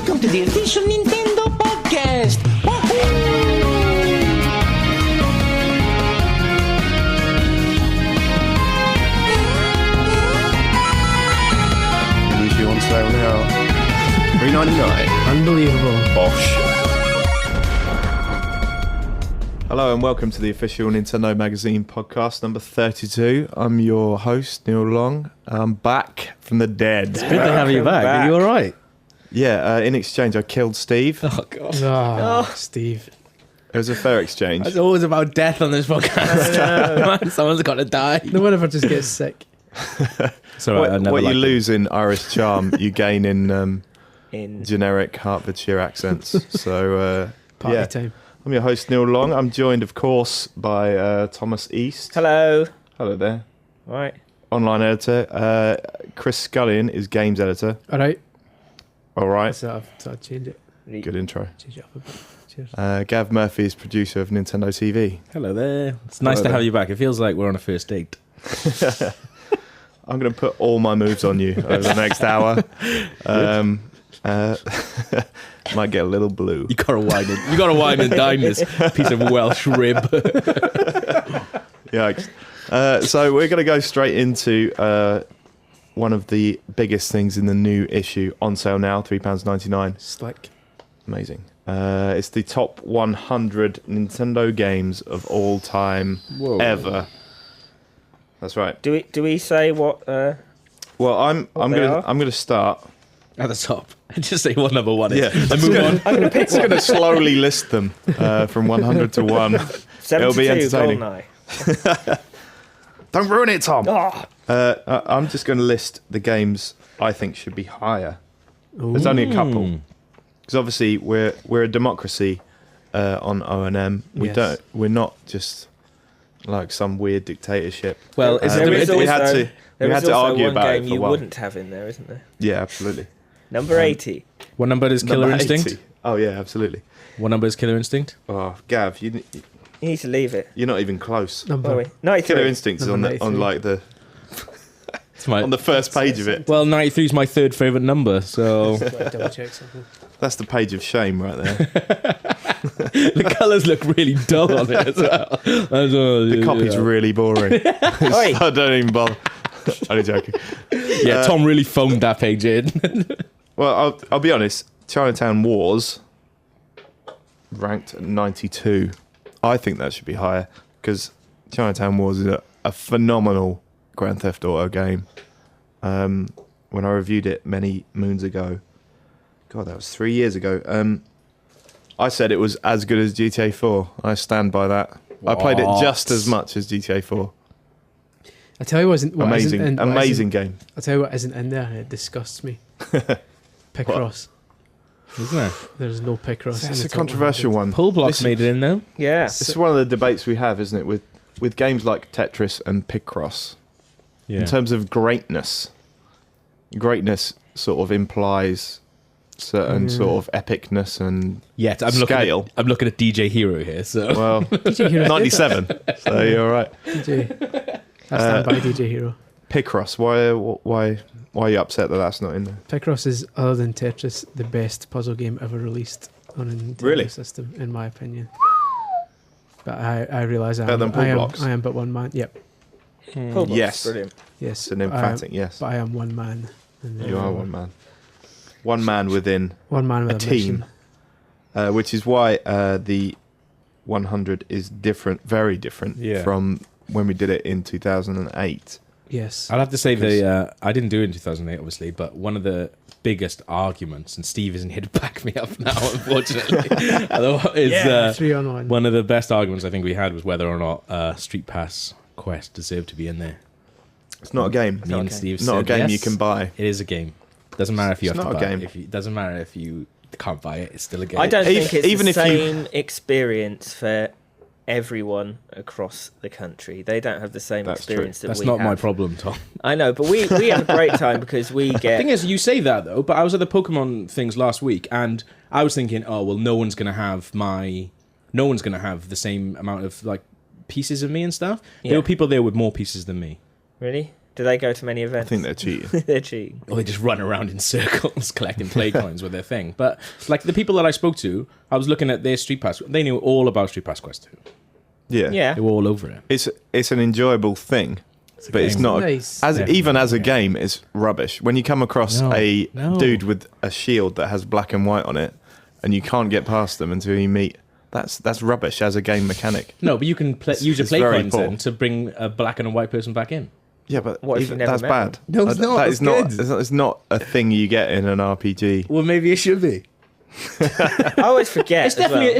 welcome to the official Nintendo podcast. Woohoo! Usually on sale now. $3.99. Unbelievable. Bosh. Hello and welcome to the official Nintendo Magazine podcast number 32. I'm your host, Neil Long. I'm back from the dead. Good to have you back. Are you all right? Yeah, in exchange I killed Steve. Oh, God. Oh, Steve. It was a fair exchange. It's always about death on this podcast. Someone's got to die. No one ever just gets sick. What you lose in Irish charm, you gain in generic Hertfordshire accents. So, Party time. I'm your host, Neil Long. I'm joined, of course, by Thomas East. Hello. Hello there. Right. Online editor. Chris Scullion is games editor. All right. All right. So I've change it. Good intro. Change it up a bit. Cheers. Gav Murphy is producer of Nintendo TV. Hello there. It's nice to have you back. It feels like we're on a first date. I'm going to put all my moves on you over the next hour. Might get a little blue. You gotta wine and dine this piece of Welsh rib. Yikes. So we're going to go straight into one of the biggest things in the new issue, on sale now, £3.99. Slick. Amazing. It's the top 100 Nintendo games of all time ever. That's right. Do we say what? Well, I'm going to start At the top. Just say what number one is. Yeah. And move on. I'm going to pick It's going to slowly list them from 100 to 1. It'll be entertaining. GoldenEye. Don't ruin it, Tom. Oh, I'm just going to list the games I think should be higher. There's only a couple, because obviously we're a democracy on O&M. Yes. We're not just like some weird dictatorship. Well, there it's is we had also- to there we is had to also argue one about it game for a you while. wouldn't have in there, isn't there? Yeah, absolutely. Number 80. what number is Killer Number Instinct? 80. Oh yeah, absolutely. What number is Killer Instinct? Oh, Gav, You need to leave it. you're not even close. Oh, Number. wait. 93. Killer Instinct is on Number the on 93. like the It's my, on the first page of it. well, 93 is my third favourite number, so Double check something. That's the page of shame right there. the colours look really dull on it as well. The copy's really boring. Oi. I don't even bother. Only joking. Yeah, Tom really phoned that page in. Well, I'll be honest. Chinatown Wars ranked at 92. I think that should be higher because Chinatown Wars is a phenomenal Grand Theft Auto game. When I reviewed it many moons ago, God, that was 3 years ago. I said it was as good as GTA 4. I stand by that. I played it just as much as GTA 4. I tell you what isn't Amazing game. I tell you what isn't in there, and it disgusts me. Picross. Isn't it? There's no Picross. It's a controversial one. Pull Blocks This- made it in though. Yeah. This is one of the debates we have, isn't it, with games like Tetris and Picross. Yeah. In terms of greatness sort of implies certain sort of epicness and Yeah, I'm scale. I'm looking at DJ Hero here, so well, DJ Hero. 97. So you're all right. DJ. I stand by DJ Hero. Picross. Why are you upset that that's not in there? Picross is, other than Tetris, the best puzzle game ever released on a Nintendo Really? system, in my opinion. But I realise Better than Pull Blocks? I am but one man. Yep. Pull Blocks, Yes. Brilliant. Yes. It's an emphatic yes. But I am one man. And, You are one man. One man within One man with a a team. mission. Which is why the 100 is different, very different Yeah. from when we did it in 2008. Yes. I'll have to say I didn't do it in 2008, obviously, but one of the biggest arguments, and Steve isn't here to back me up now, unfortunately, is 3-on-1. one of the best arguments I think we had was whether or not Street Pass Quest deserved to be in there. It's not a game. Me and Steve Not a said, game you yes, can buy. It is a game. Doesn't matter if you It's have not to a buy game. it. It doesn't matter if you can't buy it. It's still a game. I don't think it's even the if you- same experience for everyone across the country. They don't have the same That's experience that That's we not have. my problem, Tom. I know, but we have a great time because we The get... thing is, you say that though, but I was at the Pokemon things last week, and I was thinking, oh well, no one's gonna have the same amount of like pieces of me and stuff. Yeah. There were people there with more pieces than me. Really? Do they go to many I events? think they're cheating. They're cheating. Or they just run around in circles collecting play coins with their thing. But like the people that I spoke to, I was looking at their Street Pass. They knew all about Street Pass Quest 2. Yeah. Yeah. They were all over it. It's an enjoyable thing, but it's game. not Nice. even as a Yeah. game. It's rubbish. When you come across No. a No. dude with a shield that has black and white on it, and you can't get past them until you meet. That's rubbish as a game mechanic. No, but you can use your it's play very coins poor. then to bring a black and a white person back in. Yeah, but What if even, you never that's met bad. them? No, it's not. That It's is not. good. It's not a thing you get in an RPG. Well, maybe it should be. I always forget. It's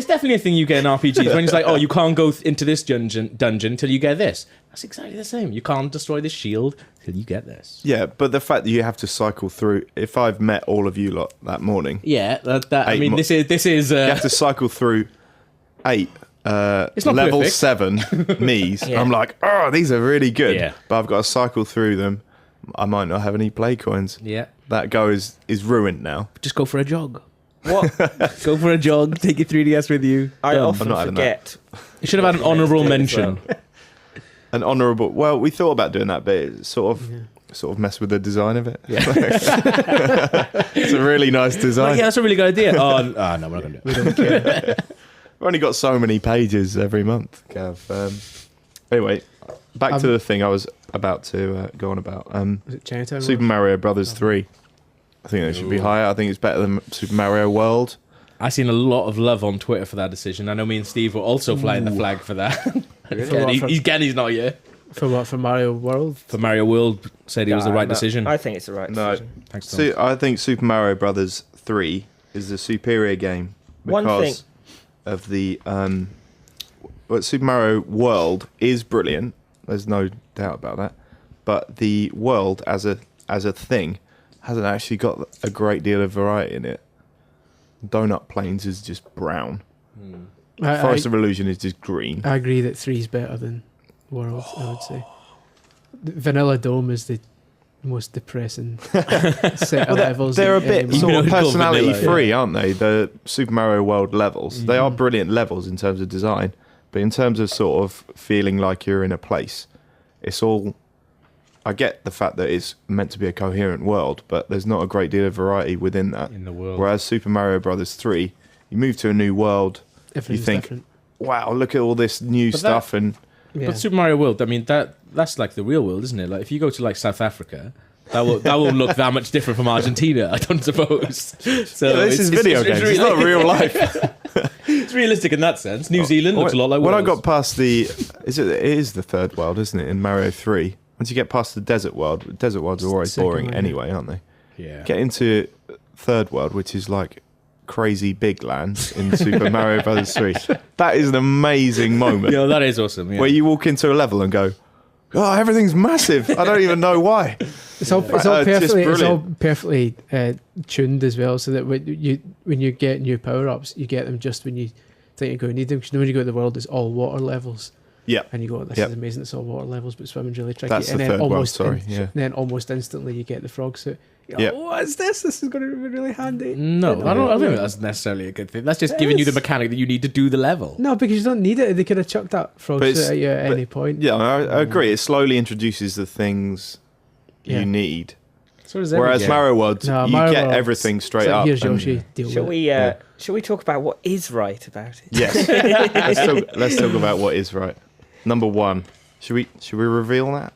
definitely a thing you get in RPGs when it's like, oh, you can't go into this dungeon till you get this. That's exactly the same. You can't destroy this shield till you get this. Yeah, but the fact that you have to cycle through. If I've met all of you lot that morning, Yeah, I Eight mean, mo- this is. you have to cycle through 8 It's not level perfect. 7 Miis. Yeah. I'm like, oh, these are really good. Yeah. But I've got to cycle through them. I might not have any play coins. Yeah, That go is ruined now. just go for a jog. What Go for a jog. Take your 3DS with you. I Done. often I'm not having that. forget. You should have had an honourable mention. An honourable. Well, we thought about doing that, but it sort of messed with the design of it. Yeah. It's a really nice design. Like, yeah, that's a really good idea. Oh, no, we're not going to do it. We've only got so many pages every month, Gav. Anyway, back to the thing I was about to go on about. Was it Chinatown? Super Mario Brothers 3. I think they should be higher. I think it's better than Super Mario World. I've seen a lot of love on Twitter for that decision. I know me and Steve were also flying the flag for that. He's not here. For what? For Mario World? For Mario World, said he was the No, right no, decision. I think it's the right No. decision. Thanks, Tom. So I think Super Mario Brothers 3 is the superior game One because thing- of the Super Mario World is brilliant. There's no doubt about that. But the world as a thing hasn't actually got a great deal of variety in it. Donut Plains is just brown. Forest of Illusion is just green. I agree that 3 is better than World, I would say. Vanilla Dome is the most depressing set of levels. They're a in bit any sort of You know, it's called personality vanilla, free, aren't they? The Super Mario World levels. They are brilliant levels in terms of design, but in terms of sort of feeling like you're in a place, it's all. I get the fact that it's meant to be a coherent world, but there's not a great deal of variety within that. In the world. Whereas Super Mario Brothers 3, you move to a new world, Everything's think- different. wow, look at all this new But stuff, and Yeah. But Super Mario World, I mean, that's like the real world, isn't it? Like if you go to like South Africa, that will look that much different from Argentina, I don't suppose. So yeah, this is video games. It's not real life. It's realistic in that sense. New Zealand looks a lot like when I Wales. got past it is the third world, isn't it, in Mario 3? Once you get past the desert world, desert worlds are always Second boring one, yeah. anyway, aren't they? Yeah. Get into third world, which is like crazy big land in Super Mario Brothers 3. That is an amazing moment Yeah, that is awesome. Yeah. where you walk into a level and go, oh, everything's massive. I don't even know why. It's all It's just perfectly tuned as well, so that when you get new power ups, you get them just when you think you're going to need them. Because when you go to the world, it's all water levels, Yeah. and you go, "This Yep. is amazing! It's all water levels, but swimming's really tricky." That's and the then third world, almost sorry. Yeah. then almost instantly you get the frog suit. You're Yep. like, what is this? This is going to be really handy. No, I don't think that's necessarily a good thing. That's just giving you the mechanic that you need to do the level. No, because you don't need it. They could have chucked that frog But suit it's- at you at but- any point. Yeah, I agree. It slowly introduces the things Yeah. you need. So does every Whereas game. Mario World, No, you Mario get World, everything straight So up. here's and- Yoshi. Deal Shall with we? Yeah. Shall we talk about what is right about it? Yes. let's talk about what is right. Number 1. Should we reveal that?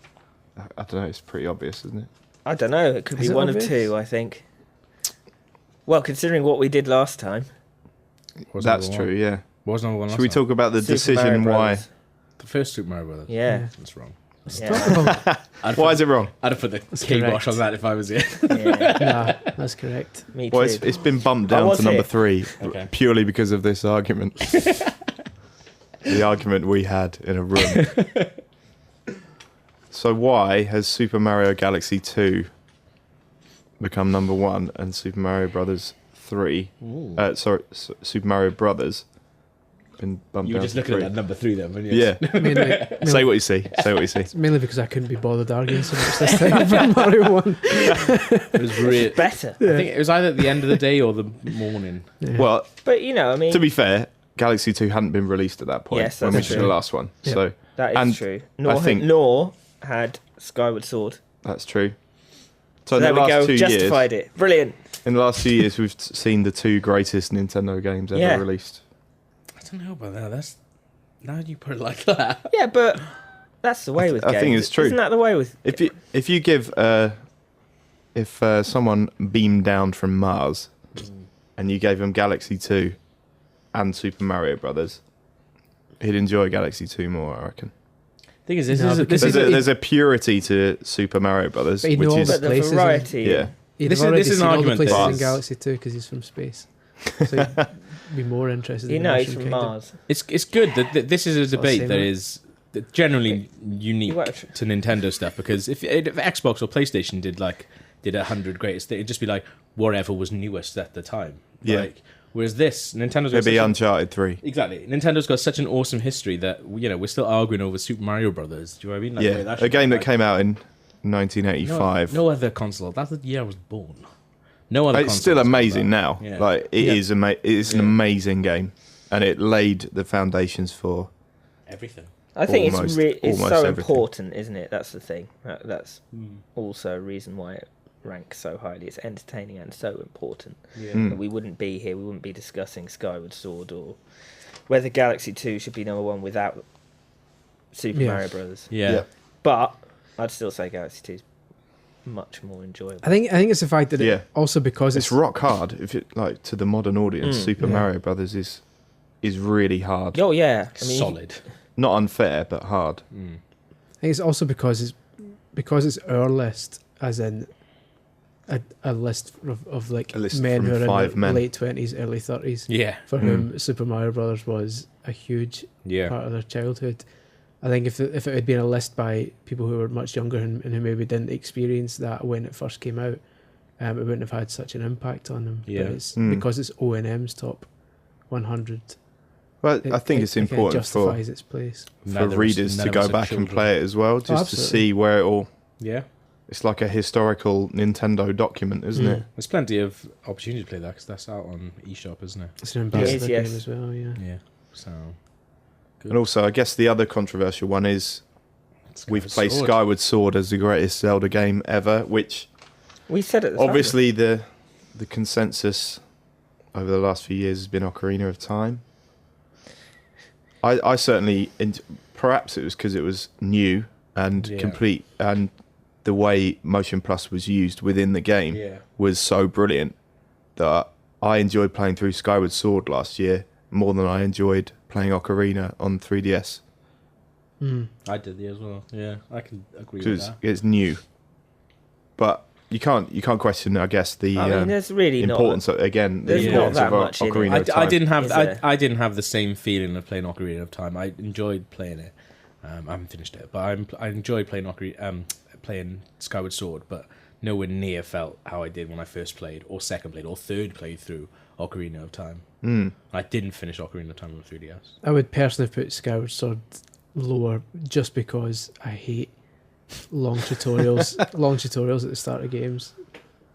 I don't know. It's pretty obvious, isn't it? I don't know. It could Is be it one obvious? of two. I think. Well, considering what we did last time, What was That's number one? true. Yeah. What was number one last Should we time? talk about the Super decision Mario why? Brothers. The first Super Mario Brothers. Yeah. That's wrong. Yeah. Why is it wrong? I'd have put the That's kibosh correct. on that if I was here. yeah. Nah, that's correct. Me too. Well, it's been bumped I down was to number here. 3 Okay. purely because of this argument. The argument we had in a room. So why has Super Mario Galaxy 2 become number 1 and Super Mario Brothers 3? Super Mario Brothers been bumped You were down just to looking 3. at that number 3 then, weren't you? Yeah. Say what you see. Say what you see. It's mainly because I couldn't be bothered arguing so much this time for Mario 1. It was really. better. I think it was either at the end of the day or the morning. Yeah. Well, But I mean, to be fair, Galaxy 2 hadn't been released at that point Yes, when we that's did true. the last one. Yeah. So that is and true. I think- Nor had Skyward Sword That's true. So So in there the we last go. 2 Justified years, it. Brilliant. in the last 2 years, we've seen the 2 greatest Nintendo games ever Yeah. released. I don't know about that. That's now you put it like that. Yeah, but that's the way with I games. think it's true. Isn't that the way with? If you give if someone beamed down from Mars and you gave him Galaxy 2 and Super Mario Brothers, he'd enjoy Galaxy 2 more, I reckon. Thing is, No, because There's a purity to Super Mario Brothers, But he'd know which all is But the places, variety. yeah. He'd This have is- already this is seen an all the argument places that- in Galaxy 2 because he's from space. So he'd be more interested You in know, the he's Mushroom from Kingdom. Mars. It's good that this is a Sort of debate same that way. is generally unique You won't- to Nintendo stuff, because if Xbox or PlayStation did 100 greatest, it'd just be like whatever was newest at the time. Yeah. Like, whereas this Nintendo's got It'd be such Uncharted 3. exactly. Nintendo's got such an awesome history that we're still arguing over Super Mario Brothers. Do you know what I mean? Like, the way Yeah, that a should game be, that came out in 1985. No other console. That's the year I was born. No other. It's still consoles got amazing that. now. Yeah. Like it Yeah. is it's an Yeah. amazing game, and it laid the foundations for. Everything. I think Almost- it's almost so everything. important, isn't it? That's the thing. That's also a reason why it ranks so highly. It's entertaining and so important. Yeah. And we wouldn't be here. We wouldn't be discussing Skyward Sword or whether Galaxy 2 should be number one without Super Yeah. Mario Brothers. Yeah. Yeah. But I'd still say Galaxy 2 is much more enjoyable. I think it's the fact that Yeah. it also because It's rock hard. If it like to the modern audience, Super Yeah. Mario Brothers is really hard. Oh yeah, I mean, Solid. Not unfair, but hard. I think it's also because it's our list, as in a list of like A list men from who are in 5 their men. late 20s, early 30s, Yeah. for whom Super Mario Brothers was a huge Yeah. part of their childhood. I think if it had been a list by people who were much younger and who maybe didn't experience that when it first came out, it wouldn't have had such an impact on them. Yeah. But it's Mm. because it's O&M's top 100. Well, I think it's it kinda important for justifies its place. readers to go back and play it as well, just to absolutely. see where it all. Yeah. It's like a historical Nintendo document, isn't it? There's plenty of opportunity to play that because that's out on eShop, isn't it? It's an ambassador yes. game as well, yeah. Yeah. So And also, I guess the other controversial one is we've placed Skyward Sword as the greatest Zelda game ever, which we said at the time. obviously the consensus over the last few years has been Ocarina of Time. I certainly, perhaps it was because it was new and Yeah. complete, and the way Motion Plus was used within the game Yeah. was so brilliant that I enjoyed playing through Skyward Sword last year more than I enjoyed playing Ocarina on 3DS. I did the as well. Yeah, I can agree with Because that. it's new, but you can't question, I guess, the I mean, there's really importance of, again, the there's not importance that of much in it. Ocarina of Time. I didn't have Is I, there? I didn't have the same feeling of playing Ocarina of Time. I enjoyed playing it. I haven't finished it, but I enjoyed playing playing Skyward Sword, but nowhere near felt how I did when I first played, or second played, or third played through Ocarina of Time. I didn't finish Ocarina of Time on 3DS. I would personally put Skyward Sword lower just because I hate long tutorials at the start of games,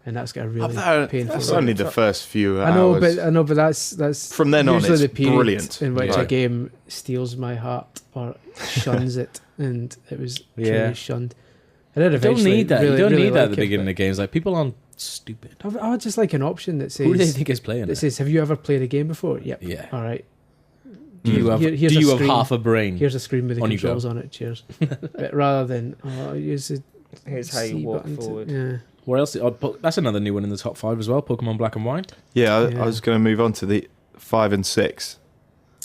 and that's got a really painful. That's only the first few hours. I know, but that's From then on, usually it's the period brilliant. in which Yeah. a game steals my heart or shuns it, and it was Yeah. truly shunned. I did You don't eventually need that. Really, you don't really need that at like the it, beginning but of games. Like, people aren't stupid. I would just like an option that says Who do they think is playing that it? says, "Have you ever played a game before?" Yep. Yeah. All right. Do you have, Here's do a you have screen. half a brain? Here's a screen with the On you go. controls on it. Cheers. But rather than use the Here's how you C walk button to- forward. yeah. What else? That's another new one in the top 5 as well. Pokemon Black and White. Yeah, I Yeah. was going to move on to the 5 and 6.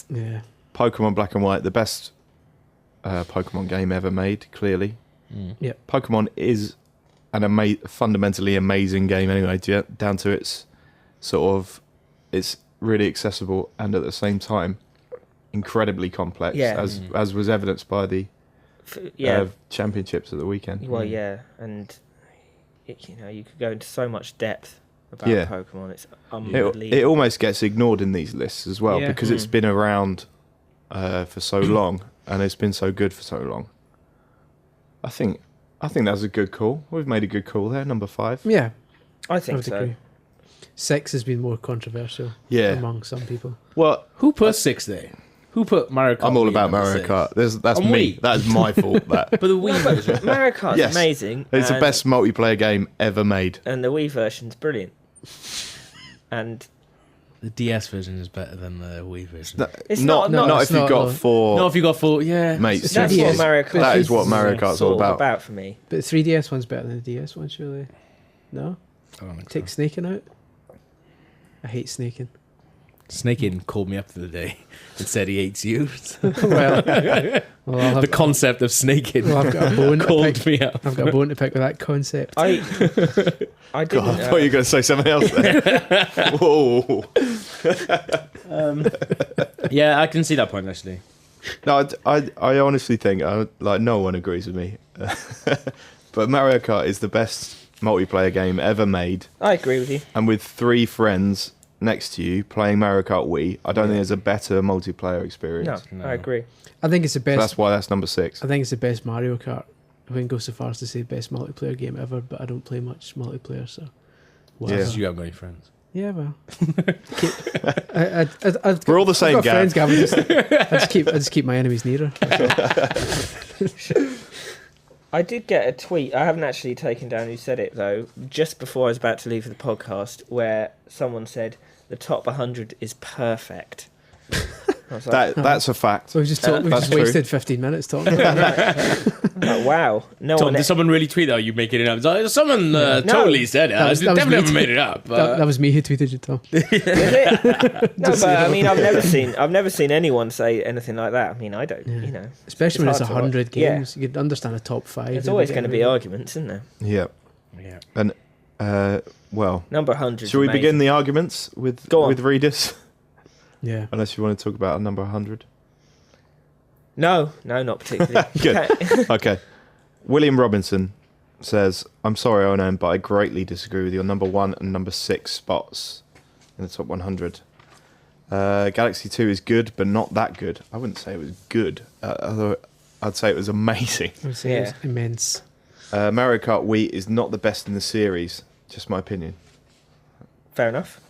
Yeah. Pokemon Black and White, the best Pokemon game ever made, clearly. Yep. Pokemon is an fundamentally amazing game anyway, down to its sort of, it's really accessible and at the same time incredibly complex, Yeah. as was evidenced by the championships at the weekend. Well, yeah, and you could go into so much depth about Yeah. Pokemon. It's It unbelievable. almost gets ignored in these lists as well Yeah. because it's been around for so long and it's been so good for so long. I think that's a good call. We've made a good call there, number 5. Yeah. I I think would so. agree. 6 has been more controversial Yeah. among some people. Well, Who put 6 there? Who put Mario Kart? I'm all Wii about number Mario 6? Kart. That's On me. Wii? That is my fault. That. But the Wii version. Mario Kart's Yes. amazing. It's the and- best multiplayer game ever made. And the Wii version's brilliant. And The DS version is better than the Wii version. No, It's not not- not it's if you've not, got no. four No, if you got full, yeah. mates. that's 3DS. what Mario Kart That is what is Mario Kart's all sort of about. for me. But the 3DS one's better than the DS one, surely. No? I don't think Take so. snaking out? I hate snaking. Snakein called me up the other day and said he hates you. well, I'll have, The concept of snaking well, I've got a bone to called pick. me up. I've got a bone to pick with that concept. I didn't. God, I thought you were going to say something else there. Whoa. Yeah, I can see that point actually. No, I honestly think, like, no one agrees with me. But Mario Kart is the best multiplayer game ever made. I agree with you. And with 3 friends next to you playing Mario Kart Wii, I don't think there's a better multiplayer experience. No, No. I agree. I think it's the So best. that's why that's number 6. I think it's the best Mario Kart. I wouldn't go so far as to say best multiplayer game ever, but I don't play much multiplayer, so. Well, Yeah. because you haven't got any friends. Yeah, well. I've We're all the same, I've got friends, Gav. Gav. I just keep my enemies nearer. I did get a tweet. I haven't actually taken down who said it though. Just before I was about to leave for the podcast, where someone said the top 100 is perfect. I was like, That's a fact. So we just That's true. wasted 15 minutes talking about it. like, wow, no Tom, one. did someone really tweet that? Or are you making it up? It's like, someone totally said it. That was- I that was definitely me. haven't made it up. That was me who tweeted you, Tom. Is it? No, but I mean, I've never seen anyone say anything like that. I mean, I don't. Yeah. You know, Especially when It's it's hard to 100 watch. Yeah. games. You could understand a top 5. there's always going to be arguments, isn't there? Yeah. Yeah. And, well, Number 100. shall we begin the arguments with Go on. readers? Yeah. Unless you want to talk about a number 100. No, not particularly. Good. Okay. William Robinson says, I'm sorry, Onan, but I greatly disagree with your number 1 and number 6 spots in the top 100. Galaxy 2 is good, but not that good. I wouldn't say it was good. Although I'd say it was amazing. I would say Yeah. it's immense. Mario Kart Wii is not the best in the series. Just my opinion. Fair enough.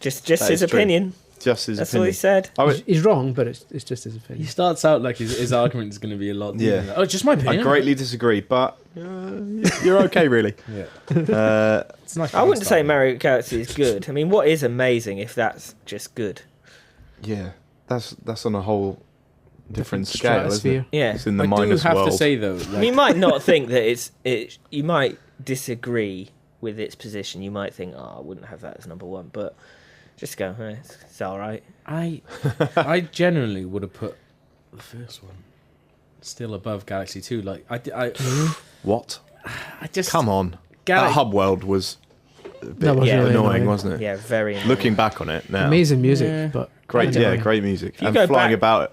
Just That his is true. opinion. Just his That's all opinion. he said. I would- He's wrong, but it's just his He opinion. starts out like his argument is going to be a lot. Yeah. Oh, just my I opinion. greatly disagree, but you're okay, really. Yeah. It's nice. I wouldn't say Mario Galaxy is good. I mean, what is amazing if that's just good? Yeah, that's on a whole different scale, isn't it? stratosphere. Yeah. It's in the I do minus have world. to say though, I mean, you might not think that it. You might disagree with its position. You might think, oh, I wouldn't have that as number 1, but just go, it's all right. I generally would have put the first one still above Galaxy 2. Like I What? just Come on. Gal- That hub world was a bit That was Yeah, really annoying, wasn't it? Yeah, very. Annoying. Looking back on it now. Amazing music, Yeah. but Great, annoying. great music. you And go flying back-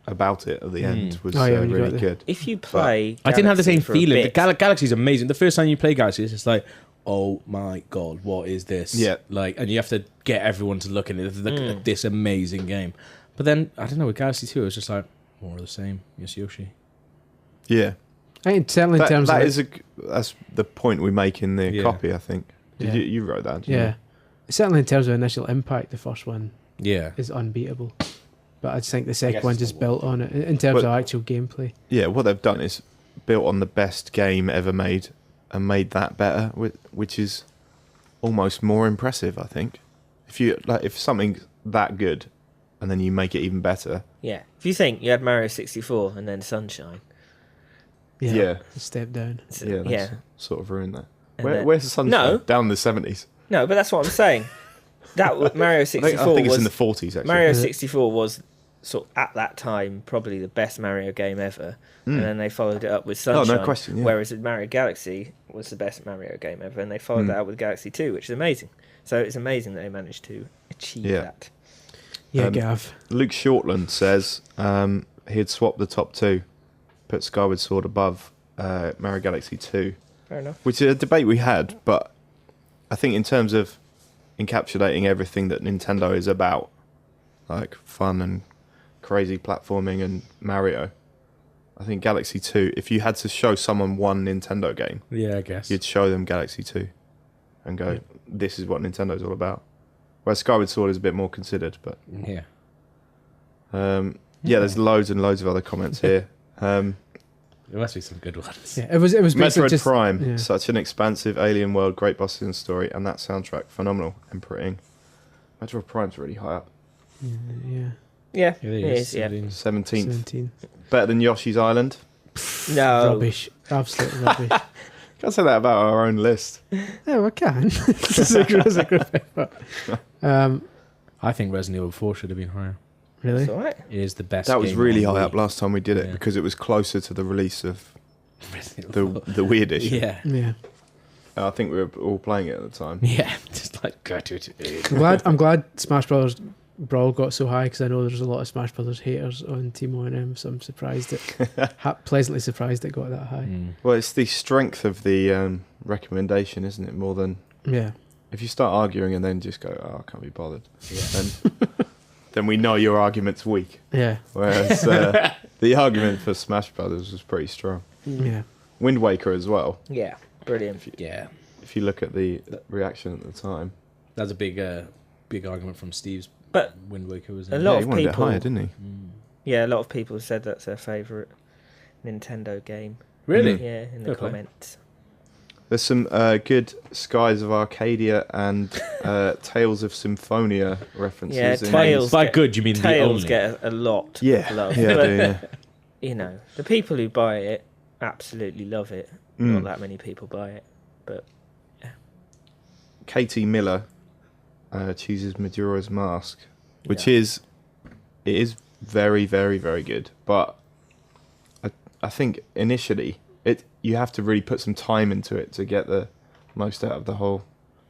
about it at the end was Oh, yeah, when you really got the- good. If you play, I didn't have the Galaxy same for a feeling. The bit- Galaxy's amazing. The first time you play Galaxy, it's just like, oh my god, what is this? Yeah. Like, and you have to get everyone to look at it, look at this amazing game. But then I don't know, with Galaxy 2, it was just like more of the same. Yes, Yoshi. Yeah. I think certainly in terms that of is that's the point we make in the Yeah. copy, I think. Did Yeah. you wrote that? didn't yeah, certainly in terms of initial impact, the first one Yeah. is unbeatable. But I just think the second guess one it's just the built on it in terms But- of actual gameplay. you? Yeah, what they've done is built on the best game ever made and made that better, which is almost more impressive, I think. If something's that good and then you make it even better. Yeah. If you think you had Mario 64 and then Sunshine. Yeah. a step down. it's- Yeah, that's yeah. sort of ruined that. And then- Where's the sunshine? No. Down in the 70s. No, but that's what I'm saying. Mario I 64 think it's was in the 40s, actually. Mario Is it? 64 was sort of, at that time, probably the best Mario game ever. And then they followed it up with Sunshine. no question, yeah. Whereas Mario Galaxy was the best Mario game ever, and they followed that up with Galaxy 2, which is amazing. So it's amazing that they managed to achieve Yeah. that. Yeah, Um, Gav. Luke Shortland says he'd swap the top 2, put Skyward Sword above Mario Galaxy 2, Fair enough. which is a debate we had, but I think in terms of encapsulating everything that Nintendo is about, like fun and crazy platforming and Mario, I think Galaxy 2, if you had to show someone one Nintendo game, Yeah, I guess. you'd show them Galaxy 2 and go, this is what Nintendo's all about. Whereas Skyward Sword is a bit more considered, but Yeah. Yeah, there's loads and loads of other comments here. There must be some good ones. Yeah, it was basically Metroid just Prime, yeah. such an expansive alien world, great bosses and story, and that soundtrack, phenomenal and pretty. Metroid Prime's really high up. Yeah, Yeah, Yeah, it there is. Yeah. 17th. 17. Better than Yoshi's Island. No. Rubbish, absolute rubbish. Can't say that about our own list. Yeah, we can. It's a group effort. I think Resident Evil 4 should have been higher. Really? It's all right. It is the best. That was game really on high Wii. up last time we did it Yeah. because it was closer to the release of Resident the Evil 4. the Wii edition. Yeah. Yeah. I think we were all playing it at the time. Yeah. Just like go to it. I'm glad Smash Brothers Brawl got so high because I know there's a lot of Smash Brothers haters on Team O&M, so I'm surprised pleasantly surprised it got that high. Well, it's the strength of the recommendation, isn't it? More than Yeah. if you start arguing and then just go, "Oh, I can't be bothered," then we know your argument's weak. Yeah. Whereas the argument for Smash Brothers was pretty strong. Yeah. Wind Waker as well. Yeah, brilliant. Yeah. If you look at the reaction at the time, That's a big argument from Steve's But Wind Waker, a wasn't it? lot yeah, of he wanted it people- higher, didn't he? Yeah, a lot of people said that's their favourite Nintendo game. Really? Yeah, in the Fair play. comments. There's some good Skies of Arcadia and Tales of Symphonia references. Yeah, in Tales. By get- good, you mean the Tales only? get a lot Yeah, of love. yeah, I But, do, yeah. you know, the people who buy it absolutely love it. Mm. Not that many people buy it. But Katie Miller chooses Majora's Mask, which yeah. is very, very, very good. But I think initially you have to really put some time into it to get the most out of the whole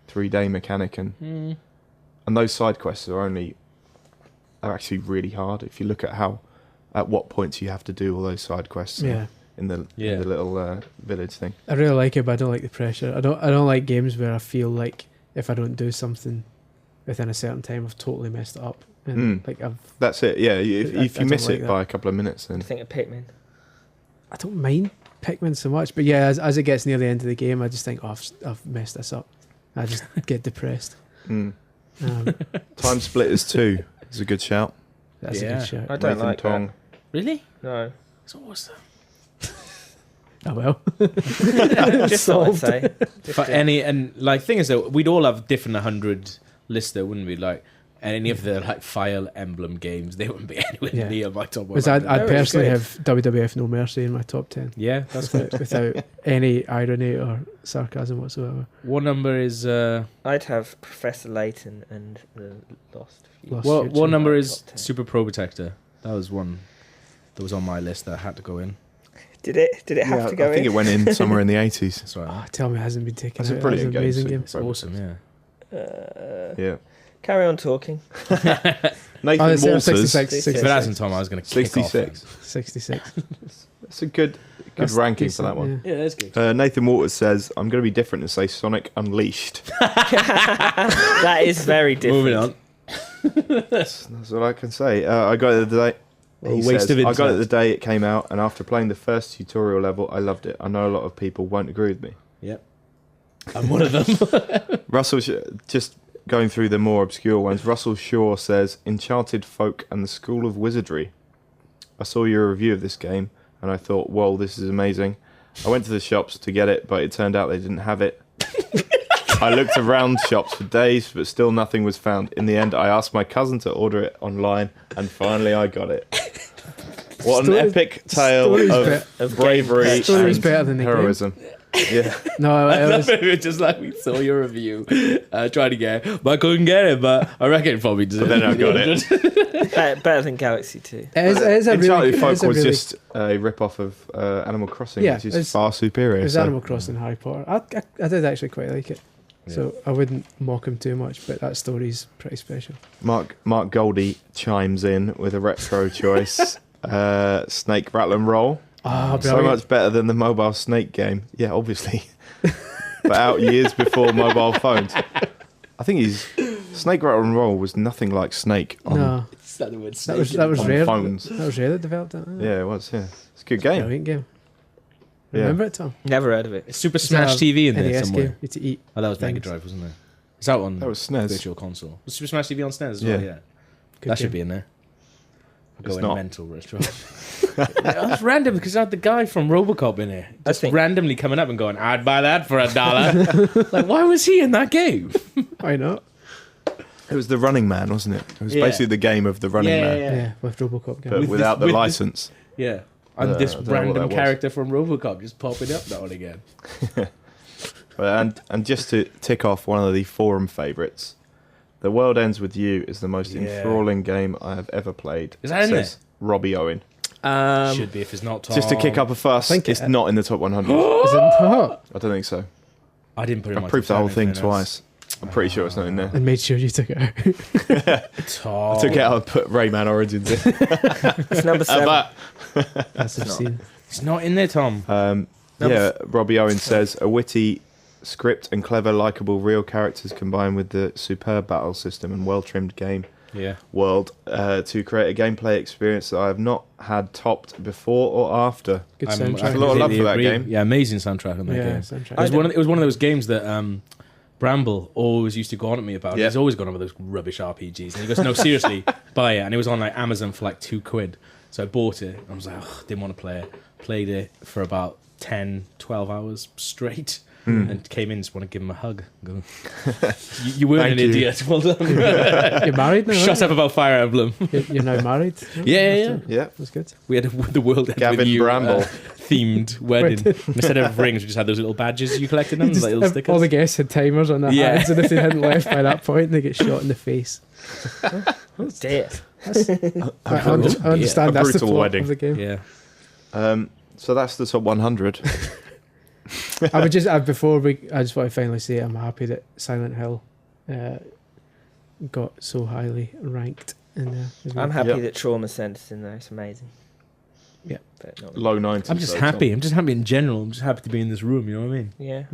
3D mechanic, and those side quests are actually really hard if you look at what points you have to do all those side quests. Yeah. In the Yeah. little village thing. I really like it, but I don't like the pressure. I don't like games where I feel like if I don't do something within a certain time, I've totally messed it up. And like That's it. Yeah, if I you don't miss like it that. by a couple of minutes, then I think of Pikmin. I don't mind Pikmin so much, but yeah, as it gets near the end of the game, I just think, oh, I've messed this up. I just get depressed. mm. Um, Time Splitters 2 is a good shout. that's a Yeah. good shout. I don't Nathan like Tong. Really? No. So what's that? Oh well. Just thought I'd say. For any thing is that we'd all have different 100 lists there, wouldn't we? Like any of the like Fire Emblem games, they wouldn't be anywhere Yeah. near my top Because 100. I'd No, it's personally good. have WWF No Mercy in my top 10 Yeah, that's good. without any irony or sarcasm whatsoever. What number is I'd have Professor Layton and the Lost Future. Lost what Future. number is Top 10. Super Pro Protector? That was one that was on my list that had to go in. Did it have Yeah, to go I think in? it went in somewhere in the 80s. That's right. Oh, tell me it hasn't been taken That's a out. brilliant That's an amazing game, game. It's awesome, yeah. Yeah. Carry on talking. Nathan it's Walters. 66. If it 66. hasn't, Tom, I was going to kick off. 66. 66. That's a good That's ranking decent, for that one. yeah. Yeah, that's good. Nathan Walters says, I'm going to be different and say Sonic Unleashed. That is very different. Moving on. That's what I can say. I got it the day. Well, He waste says, of I got it internet. the day it came out, and after playing the first tutorial level, I loved it. I know a lot of people won't agree with me. Yep. I'm one of them. Russell, just going through the more obscure ones, Russell Shaw says, Enchanted Folk and the School of Wizardry. I saw your review of this game, and I thought, whoa, this is amazing. I went to the shops to get it, but it turned out they didn't have it. I looked around shops for days, but still nothing was found. In the end, I asked my cousin to order it online, and finally I got it. What an Stories- epic tale stories of bravery Stories and better than the game. heroism. Yeah. No, I it love was, it. It's just like we saw your review, tried to get it, but I couldn't get it. But I reckon it probably did. But then I got it. Better than Galaxy 2. it is a Enchanted really, it Folk is a was really, just a rip-off of Animal Crossing, Yeah, which is it's- far superior. it was so- Animal Crossing and Harry Potter. I did actually quite like it. So I wouldn't mock him too much, but that story's pretty special. Mark Goldie chimes in with a retro choice. Snake Rattle and Roll. Ah, So much better than the mobile Snake game. Yeah, obviously. But out years before mobile phones. I think Snake Rattle and Roll was nothing like Snake on, No, that was on rare. phones. That was rare that developed it. Yeah, it was, yeah. It's a good game. Brilliant game. Yeah. Remember it, Tom? Never heard of it. Super It's Smash a TV in there NES somewhere. game. You to eat. Oh, that was Mega things. Drive, wasn't it? It's out on That was SNES. Virtual Console. Was Super Smash TV on SNES as well? Yeah. Yeah. Good That should game. be in there. going not. mental restaurant. That's random because I had the guy from RoboCop in it, just randomly coming up and going, "I'd buy that for $1." Like, why was he in that game? Why not? It was the Running Man, wasn't it? It was basically the game of the Running Man, Yeah, with RoboCop. but Game. without the license. Yeah, and this I don't know what random that was. character from RoboCop just popping up now and again. And just to tick off one of the forum favourites, The World Ends With You is the most enthralling game I have ever played. Is that in says Robbie Owen. Should be if it's not Tom. Just to kick up a fuss, it's not in the top 100. Is it not? I don't think so. I didn't put it. I proved the whole thing twice. I'm pretty sure it's not in there. And made sure you took it out. Tom. I took it out and put Rayman Origins in. It's number 7. That's obscene. It's not in there, Tom. Robbie Owen says, a witty script and clever, likeable, real characters combined with the superb battle system and well-trimmed game world to create a gameplay experience that I have not had topped before or after. Good I soundtrack. There's a lot of love for that agree. game. Yeah, amazing soundtrack on that game. Soundtrack. It was one of those games that Bramble always used to go on at me about. Yeah. He's always gone over those rubbish RPGs. And he goes, no, seriously, buy it. And it was on like Amazon for like £2. So I bought it. I was like, didn't want to play it. Played it for about 10, 12 hours straight. And came in, just want to give him a hug. Go, you weren't an idiot. Well done. You're married now. Shut up about Fire Emblem. You're now married. Yeah. Yeah. That's good. We had the World Ends Gavin With You Bramble. themed wedding. Instead of rings, we just had those little badges you collected them, Just like little stickers. all the guests had timers on their Yeah. hands, and if they hadn't left by that point, they get shot in the face. Oh dear. I understand A that's the brutal plot wedding. of the game. Yeah. So that's the top 100. I would just I just want to finally say I'm happy that Silent Hill got so highly ranked in there. as well. I'm happy Yep. that Trauma Center's in there. It's amazing. Yeah. But not Low 90s. I'm just though, happy. Tom. I'm just happy in general. I'm just happy to be in this room, you know what I mean? Yeah.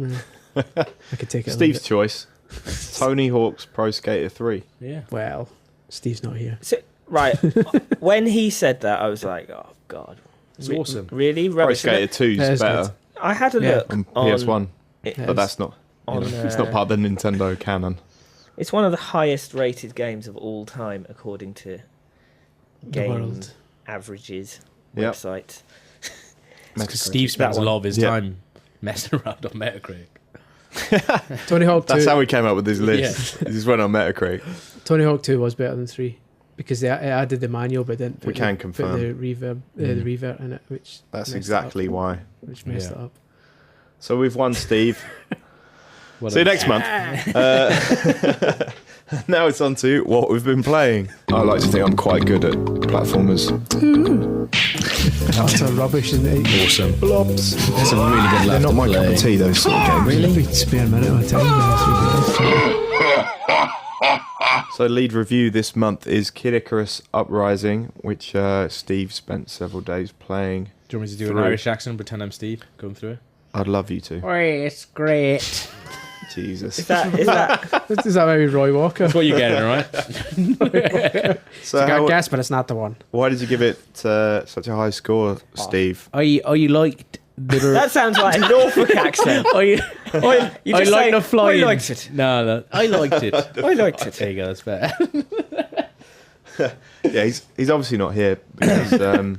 I could take it. Steve's choice. Tony Hawk's Pro Skater 3. Yeah. Well, Steve's not here. So, right. When he said that, I was like, oh, God. It's awesome. Really? Pro Rubbish. Skater 2 That is is better good. I had a Yeah. look on on PS1, it- Yeah. but that's not. on, It's not part of the Nintendo canon. It's one of the highest rated games of all time, according to The game world. averages Yep. website. Because Steve spends a That lot of his Yeah. time messing around on Metacritic. Tony Hawk 2. That's how we came up with this list. He just went on Metacritic. Tony Hawk 2 was better than 3 because they added the manual, but didn't We put, can put confirm. the reverb, the revert in it, which That's messed it exactly up, why. which messed Yeah. it up. So we've won, Steve. What See you else? next month. Now it's on to what we've been playing. I like to think I'm quite good at platformers. Utter rubbish in the Awesome. Blobs. It's a really good They're left not to my play. cup of tea, those sort of games. Really? Spare a minute of my time, guys. So lead review this month is Kid Icarus Uprising, which Steve spent several days playing. Do you want me to do Through. an Irish accent and pretend I'm Steve going through it? I'd love you to. Oh, it's great. Jesus. Is that Is that maybe Roy Walker? That's what you're getting, right? So how, guess, but it's not the one. why did you give it such a high score, Steve? Are you liked the... that sounds like a Norfolk accent. Are you... You just say, the flying. I liked it. No, I liked it. I liked it. There you go, that's better. Yeah, he's obviously not here because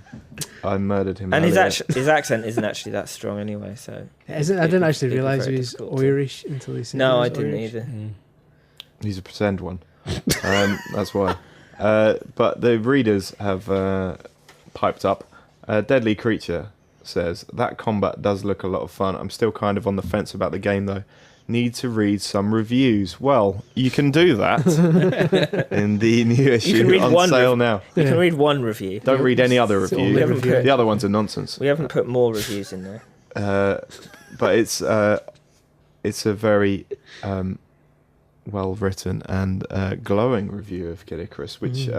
I murdered him. And earlier. his accent isn't actually that strong anyway. So Isn't, I didn't actually it'd be realise very he was difficult to- Irish until he said no, he I was didn't Irish. either. He's a pretend one. That's why. But the readers have piped up. Deadly Creature says, that combat does look a lot of fun. I'm still kind of on the fence about the game, though. Need to read some reviews. Well, you can do that in the new issue read on one sale now. You Yeah. can read one review. Don't read any other It's the review. only review. The other ones are nonsense. We haven't put more reviews in there. But it's a very well written and glowing review of Kid Icarus, which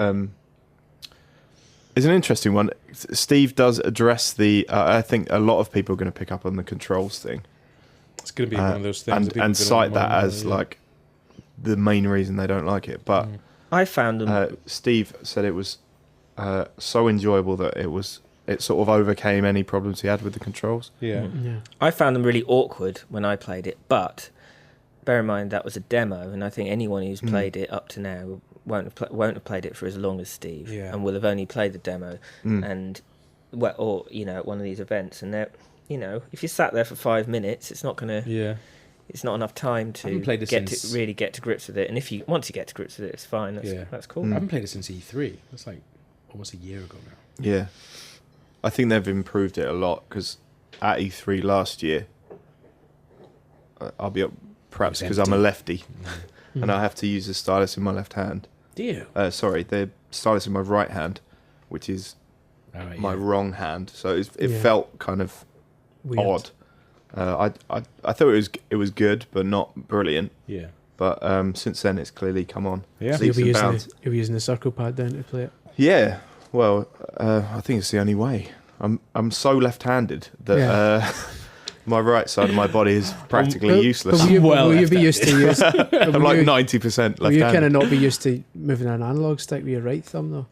is an interesting one. Steve does address the. I think a lot of people are going to pick up on the controls thing It's going to be one of those things. and cite that as like the main reason they don't like it. But I found them. Steve said it was so enjoyable that it sort of overcame any problems he had with the controls. Yeah. Yeah. I found them really awkward when I played it, but bear in mind that was a demo, and I think anyone who's played it up to now won't have played it for as long as Steve, Yeah. and will have only played the demo, and or at one of these events, and they're, if you sat there for 5 minutes, it's not gonna. Yeah. It's not enough time I haven't to played it since- really get to grips with it. And once you get to grips with it, it's fine. That's cool. I haven't played it since E3. That's like almost a year ago now. Yeah. I think they've improved it a lot because at E3 last year, I'll be up perhaps because I'm a lefty and I have to use the stylus in my left hand. Do you? Sorry, the stylus in my right hand, which is Alright, my yeah. wrong hand. So it Yeah. felt kind of Weird. odd. I thought it was good, but not brilliant. Yeah. But since then, it's clearly come on. Yeah. So you'll Leaps be and bounds. using the circle pad then to play it. Yeah, well, I think it's the only way. I'm so left-handed that my right side of my body is practically useless. But will you be left-handed. used to use? I'm like 90% Will you kind left-handed. of not be used to moving an analog stick with your right thumb though?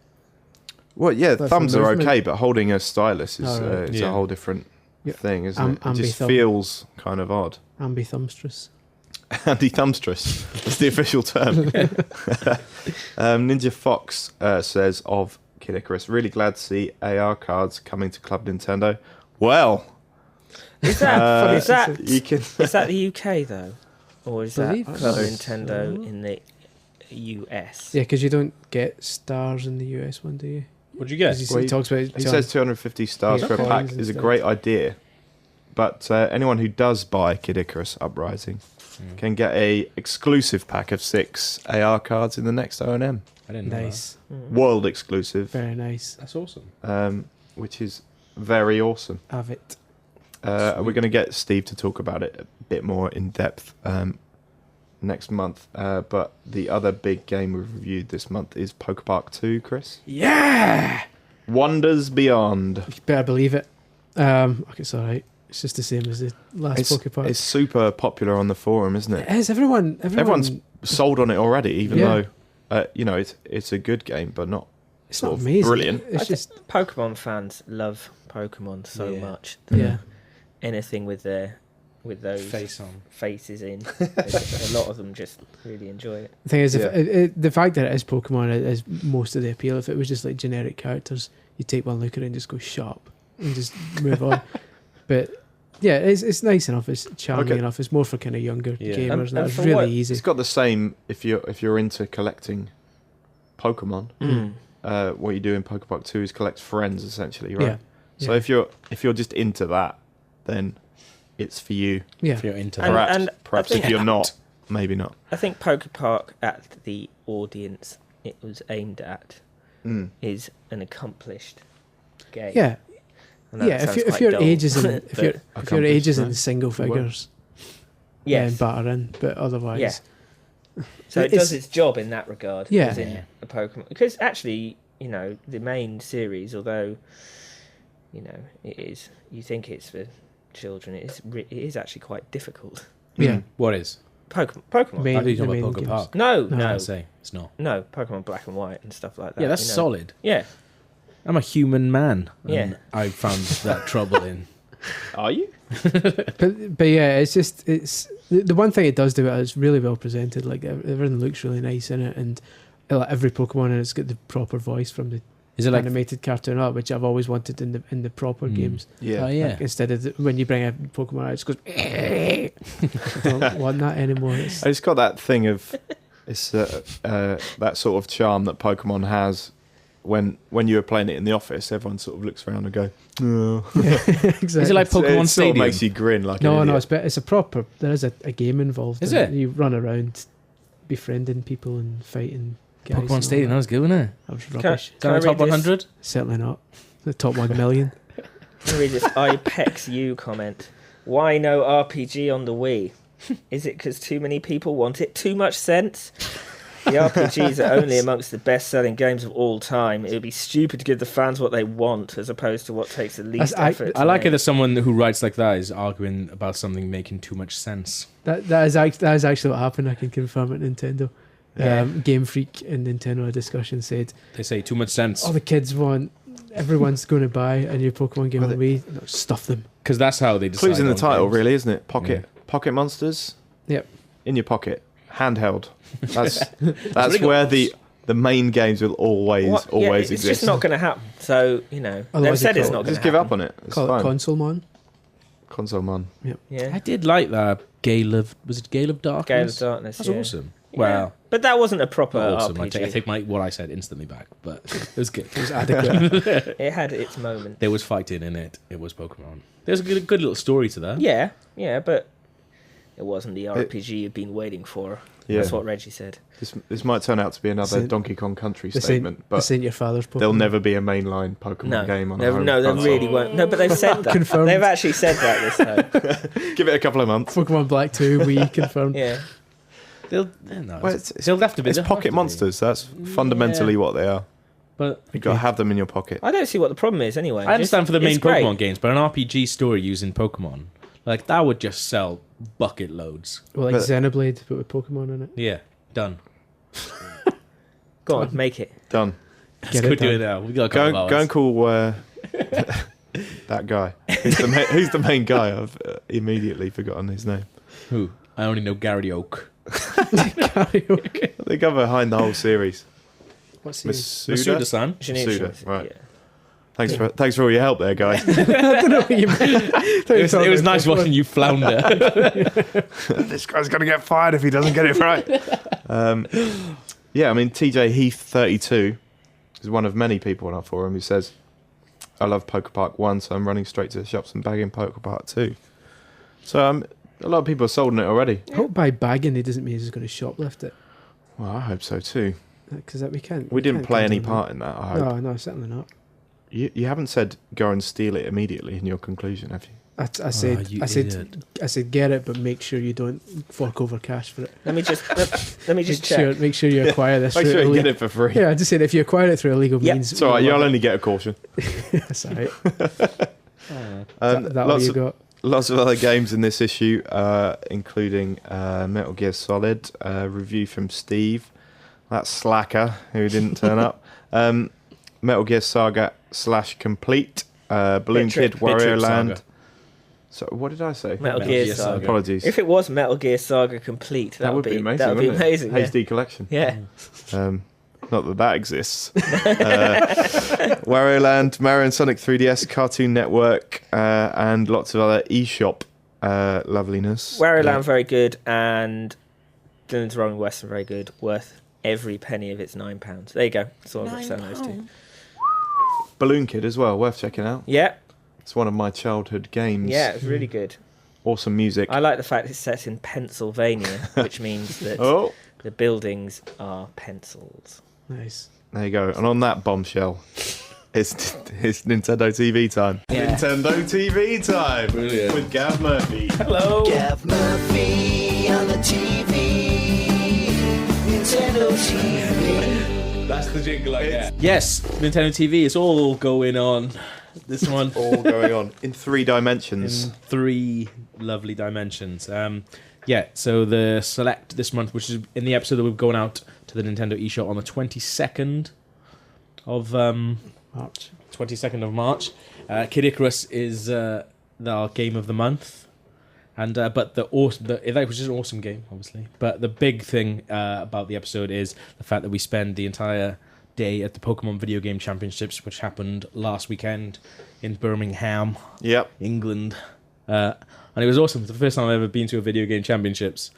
Well, yeah, That's thumbs the are movement. okay, but holding a stylus is Oh, right. is Yeah. a whole different Yeah. thing, isn't it? It just Ambi-thumb. feels kind of odd. Ambithumbstress. Anti-thumbstress. That's the official term. Ninja Fox says of Kid Icarus, really glad to see AR cards coming to Club Nintendo. Well, Is that you can. is that the UK though, or is that Believe Club so. Nintendo in the US? Yeah, because you don't get stars in the US one, do you? What'd you get? 'Cause Well, he talks about He says 250 stars Yeah, for a coins pack is a instead. great idea, but anyone who does buy Kid Icarus Uprising can get a exclusive pack of 6 AR cards in the next O&M. I didn't know nice, World exclusive, very nice. that. That's awesome. which is very awesome. Have it. We're going to get Steve to talk about it a bit more in depth next month. But the other big game we've reviewed this month is Poker Park 2, Chris. Yeah. Wonders Beyond. You better believe it. Okay, it's all right. It's just the same as the last Pokemon. It's super popular on the forum, isn't it? It is. Everyone's sold on it already, even Yeah. though it's a good game, but not It's sort not of amazing. brilliant. It's I just think Pokemon fans love Pokemon so Yeah. much. that yeah. Anything with those Face on. faces in, a lot of them just really enjoy it. The thing is, Yeah. the fact that it is Pokemon is most of the appeal. If it was just like generic characters, you take one look at it and just go shop and just move on. But yeah, it's nice enough. It's charming Okay. enough. It's more for kind of younger Yeah. gamers. And And it's for really what- easy. It's got the same if you're into collecting Pokemon. What you do in Poker Park 2 is collect friends, essentially, right? Yeah. So Yeah. if you're just into that, then it's for you. Yeah. If you're into And- that. Perhaps I if think- you're not, maybe not. I think Poker Park, at the audience it was aimed at, Mm. is an accomplished game. Yeah. I know that Yeah. sounds If quite your dull, age is in but if your Accomplished, age is no? in single Good word. figures, yes, then batter in. But otherwise, Yeah. so it it's- does its job in that regard. Yeah. as in Yeah. a Pokemon, because actually, the main series, although it is, you think it's for children, it is actually quite difficult. yeah. What is? Pokemon. Main- How do you the know main about Poker games. Park? No, No. no, I say it's not. no. Pokemon Black and White and stuff like that. Yeah, that's solid. Yeah, I'm a human man. And Yeah. I found that troubling. Are you? But yeah, it's the one thing it does do it is really well presented. Like everything looks really nice in it, and like every Pokemon in it's got the proper voice from the Is it like? animated cartoon art, which I've always wanted in the proper games. Yeah. Oh yeah. Like, instead of when you bring a Pokemon out, it just goes. I don't want that anymore. It's, It's got that thing of it's that sort of charm that Pokemon has. When you were playing it in the office, everyone sort of looks around and go, "Oh." exactly. Is it like It Pokemon sort of Stadium? makes you grin like no, an no, idiot. it's a proper. There is a game involved. Is in it? You run around, befriending people and fighting guys. and all Pokemon Stadium. That that. was good, wasn't it? That was rubbish. Can I Is that read top this? 100? Certainly not. The top 1 million. Let me read this IPEX U comment. Why no RPG on the Wii? Is it because too many people want it? Too much sense? The RPGs are only amongst the best-selling games of all time. It would be stupid to give the fans what they want, as opposed to what takes the least effort. I like it as someone who writes like that is arguing about something making too much sense. That is actually what happened. I can confirm at Nintendo. Yeah. Game Freak and Nintendo discussion said, They say too much sense "All the kids want. Everyone's going to buy a new Pokemon game on the Wii. No, stuff them." because that's how they decide. Clues in the on title, games. really, isn't it? Pocket monsters. Yep. In your pocket, handheld. That's really where good. the the main games will always It's exist. just not going to happen. So, they've Otherwise said you it's call- not going to Just give up on it. It's Call fine. it console man. Console man. Yeah. I did like that Gale of Gale of Darkness? Darkness. That's yeah. awesome. Yeah. Well, But that wasn't a proper awesome. I RPG. take what I said instantly back, but it was good. It was adequate. It had its moment. There was fighting in it. It was Pokemon. There's a good little story to that. Yeah, but it wasn't the RPG you've been waiting for. Yeah. That's what Reggie said. This might turn out to be another This Donkey Kong Country This statement, ain't, but this ain't your father's Pokemon. there'll never be a mainline Pokemon No, game on they, a home no, they console. really won't. No, but they've said that. Confirmed. They've actually said that this time. Give it a couple of months. Pokemon Black 2, Wii confirmed. Yeah. They'll have to be. It's they'll have pocket to be. monsters. That's fundamentally what they are. But You've got to have them in your pocket. I don't see what the problem is anyway. I understand for the main it's great. Pokemon games, but an RPG story using Pokemon, like that would just sell bucket loads. Well, like But- Xenoblade, but with Pokemon in it. Yeah, done. Go on, make it. Done. Let's Get go it do done. it now. We got a Go couple of go hours. and call that guy. Who's the main guy? I've immediately forgotten his name. Who? I only know Gary Oak. Karaoke. The guy behind the whole series. What's his Masuda. Masuda-san. Masuda, right. Yeah. Thanks for all your help there, guy. I don't know what you mean. It was nice watching you flounder. This guy's going to get fired if he doesn't get it right. Yeah, I mean, TJ Heath 32 is one of many people on our forum who says, I love Poker Park 1, so I'm running straight to the shops and bagging Poker Park 2. So a lot of people are sold on it already. I hope by bagging it doesn't mean he's going to shoplift it. Well, I hope so too. Because we can't. We didn't can't play any condone part in that, I that. hope. No, certainly not. You haven't said go and steal it immediately in your conclusion, have you? I said, you I said, idiot. I said, get it, but make sure you don't fork over cash for it. Let me just Make check. make sure you acquire this. Make through sure you illegal- get it for free. Yeah, I just said if you acquire it through illegal Yep. means, It's all right, you'll only get a caution. That's all right. Um, That all lots, you of, got? lots of other games in this issue, including Metal Gear Solid, review from Steve, that slacker who didn't turn up. Metal Gear Saga / Complete, Balloon Bit Trip. Kid, Wario Bit Trip Land. Saga. So what did I say? Metal Gear Saga. Apologies. If it was Metal Gear Saga Complete, that would be amazing. That would be wouldn't it? amazing. Yeah. HD collection. Yeah. Not that exists. Wario Land, Mario and Sonic 3DS, Cartoon Network, and lots of other eShop loveliness. Wario Land very good, and Dylan's Rolling Western very good. Worth every penny of its £9. There you go. That's all I've got to say on those two. Balloon Kid as well, worth checking out. Yeah, It's one of my childhood games. yeah, it's really good. Awesome music. I like the fact it's set in Pennsylvania, which means that Oh, the buildings are pencils. Nice. there you go. And on that bombshell, it's Nintendo TV time. Yeah. Nintendo TV time. Brilliant. With Gav Murphy. Hello. Gav Murphy on the TV. Nintendo TV. That's the jingle I get. Yes, Nintendo TV. It's all going on. This one. All going on in 3 dimensions. In 3 lovely dimensions. Yeah, so the select this month, which is in the episode that we're going out to the Nintendo eShop on the 22nd of March. 22nd of March. Kid Icarus is our game of the month, and but which is an awesome game, obviously. But the big thing about the episode is the fact that we spend the entire day at the Pokemon Video Game Championships, which happened last weekend in Birmingham, Yep. England, and it was awesome. It's the first time I've ever been to a video game championships,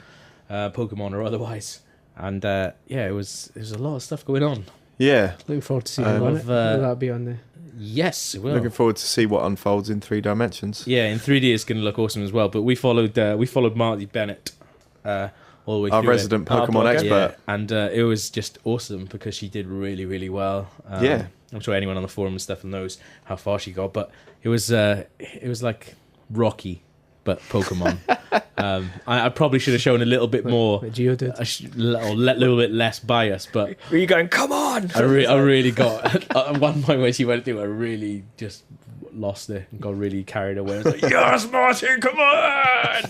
Pokemon or otherwise. And yeah, it was a lot of stuff going on. Yeah. Looking forward to seeing I it. Will love, that be on the? Yes, it will. Looking forward to see what unfolds in 3 dimensions. Yeah, in 3D it's going to look awesome as well. But we followed Marty Bennett all the way Our through resident Our Pokemon blogger. expert. Yeah, and it was just awesome because she did really, really well. Yeah. I'm sure anyone on the forum and stuff knows how far she got, but it was like Rocky, but Pokemon. I probably should have shown a little bit more, Like Geo did. a little bit less bias, but Were you going, come on? I really got at one point when she went through, I really just lost it and got really carried away. I was like, yes, Martin, come on!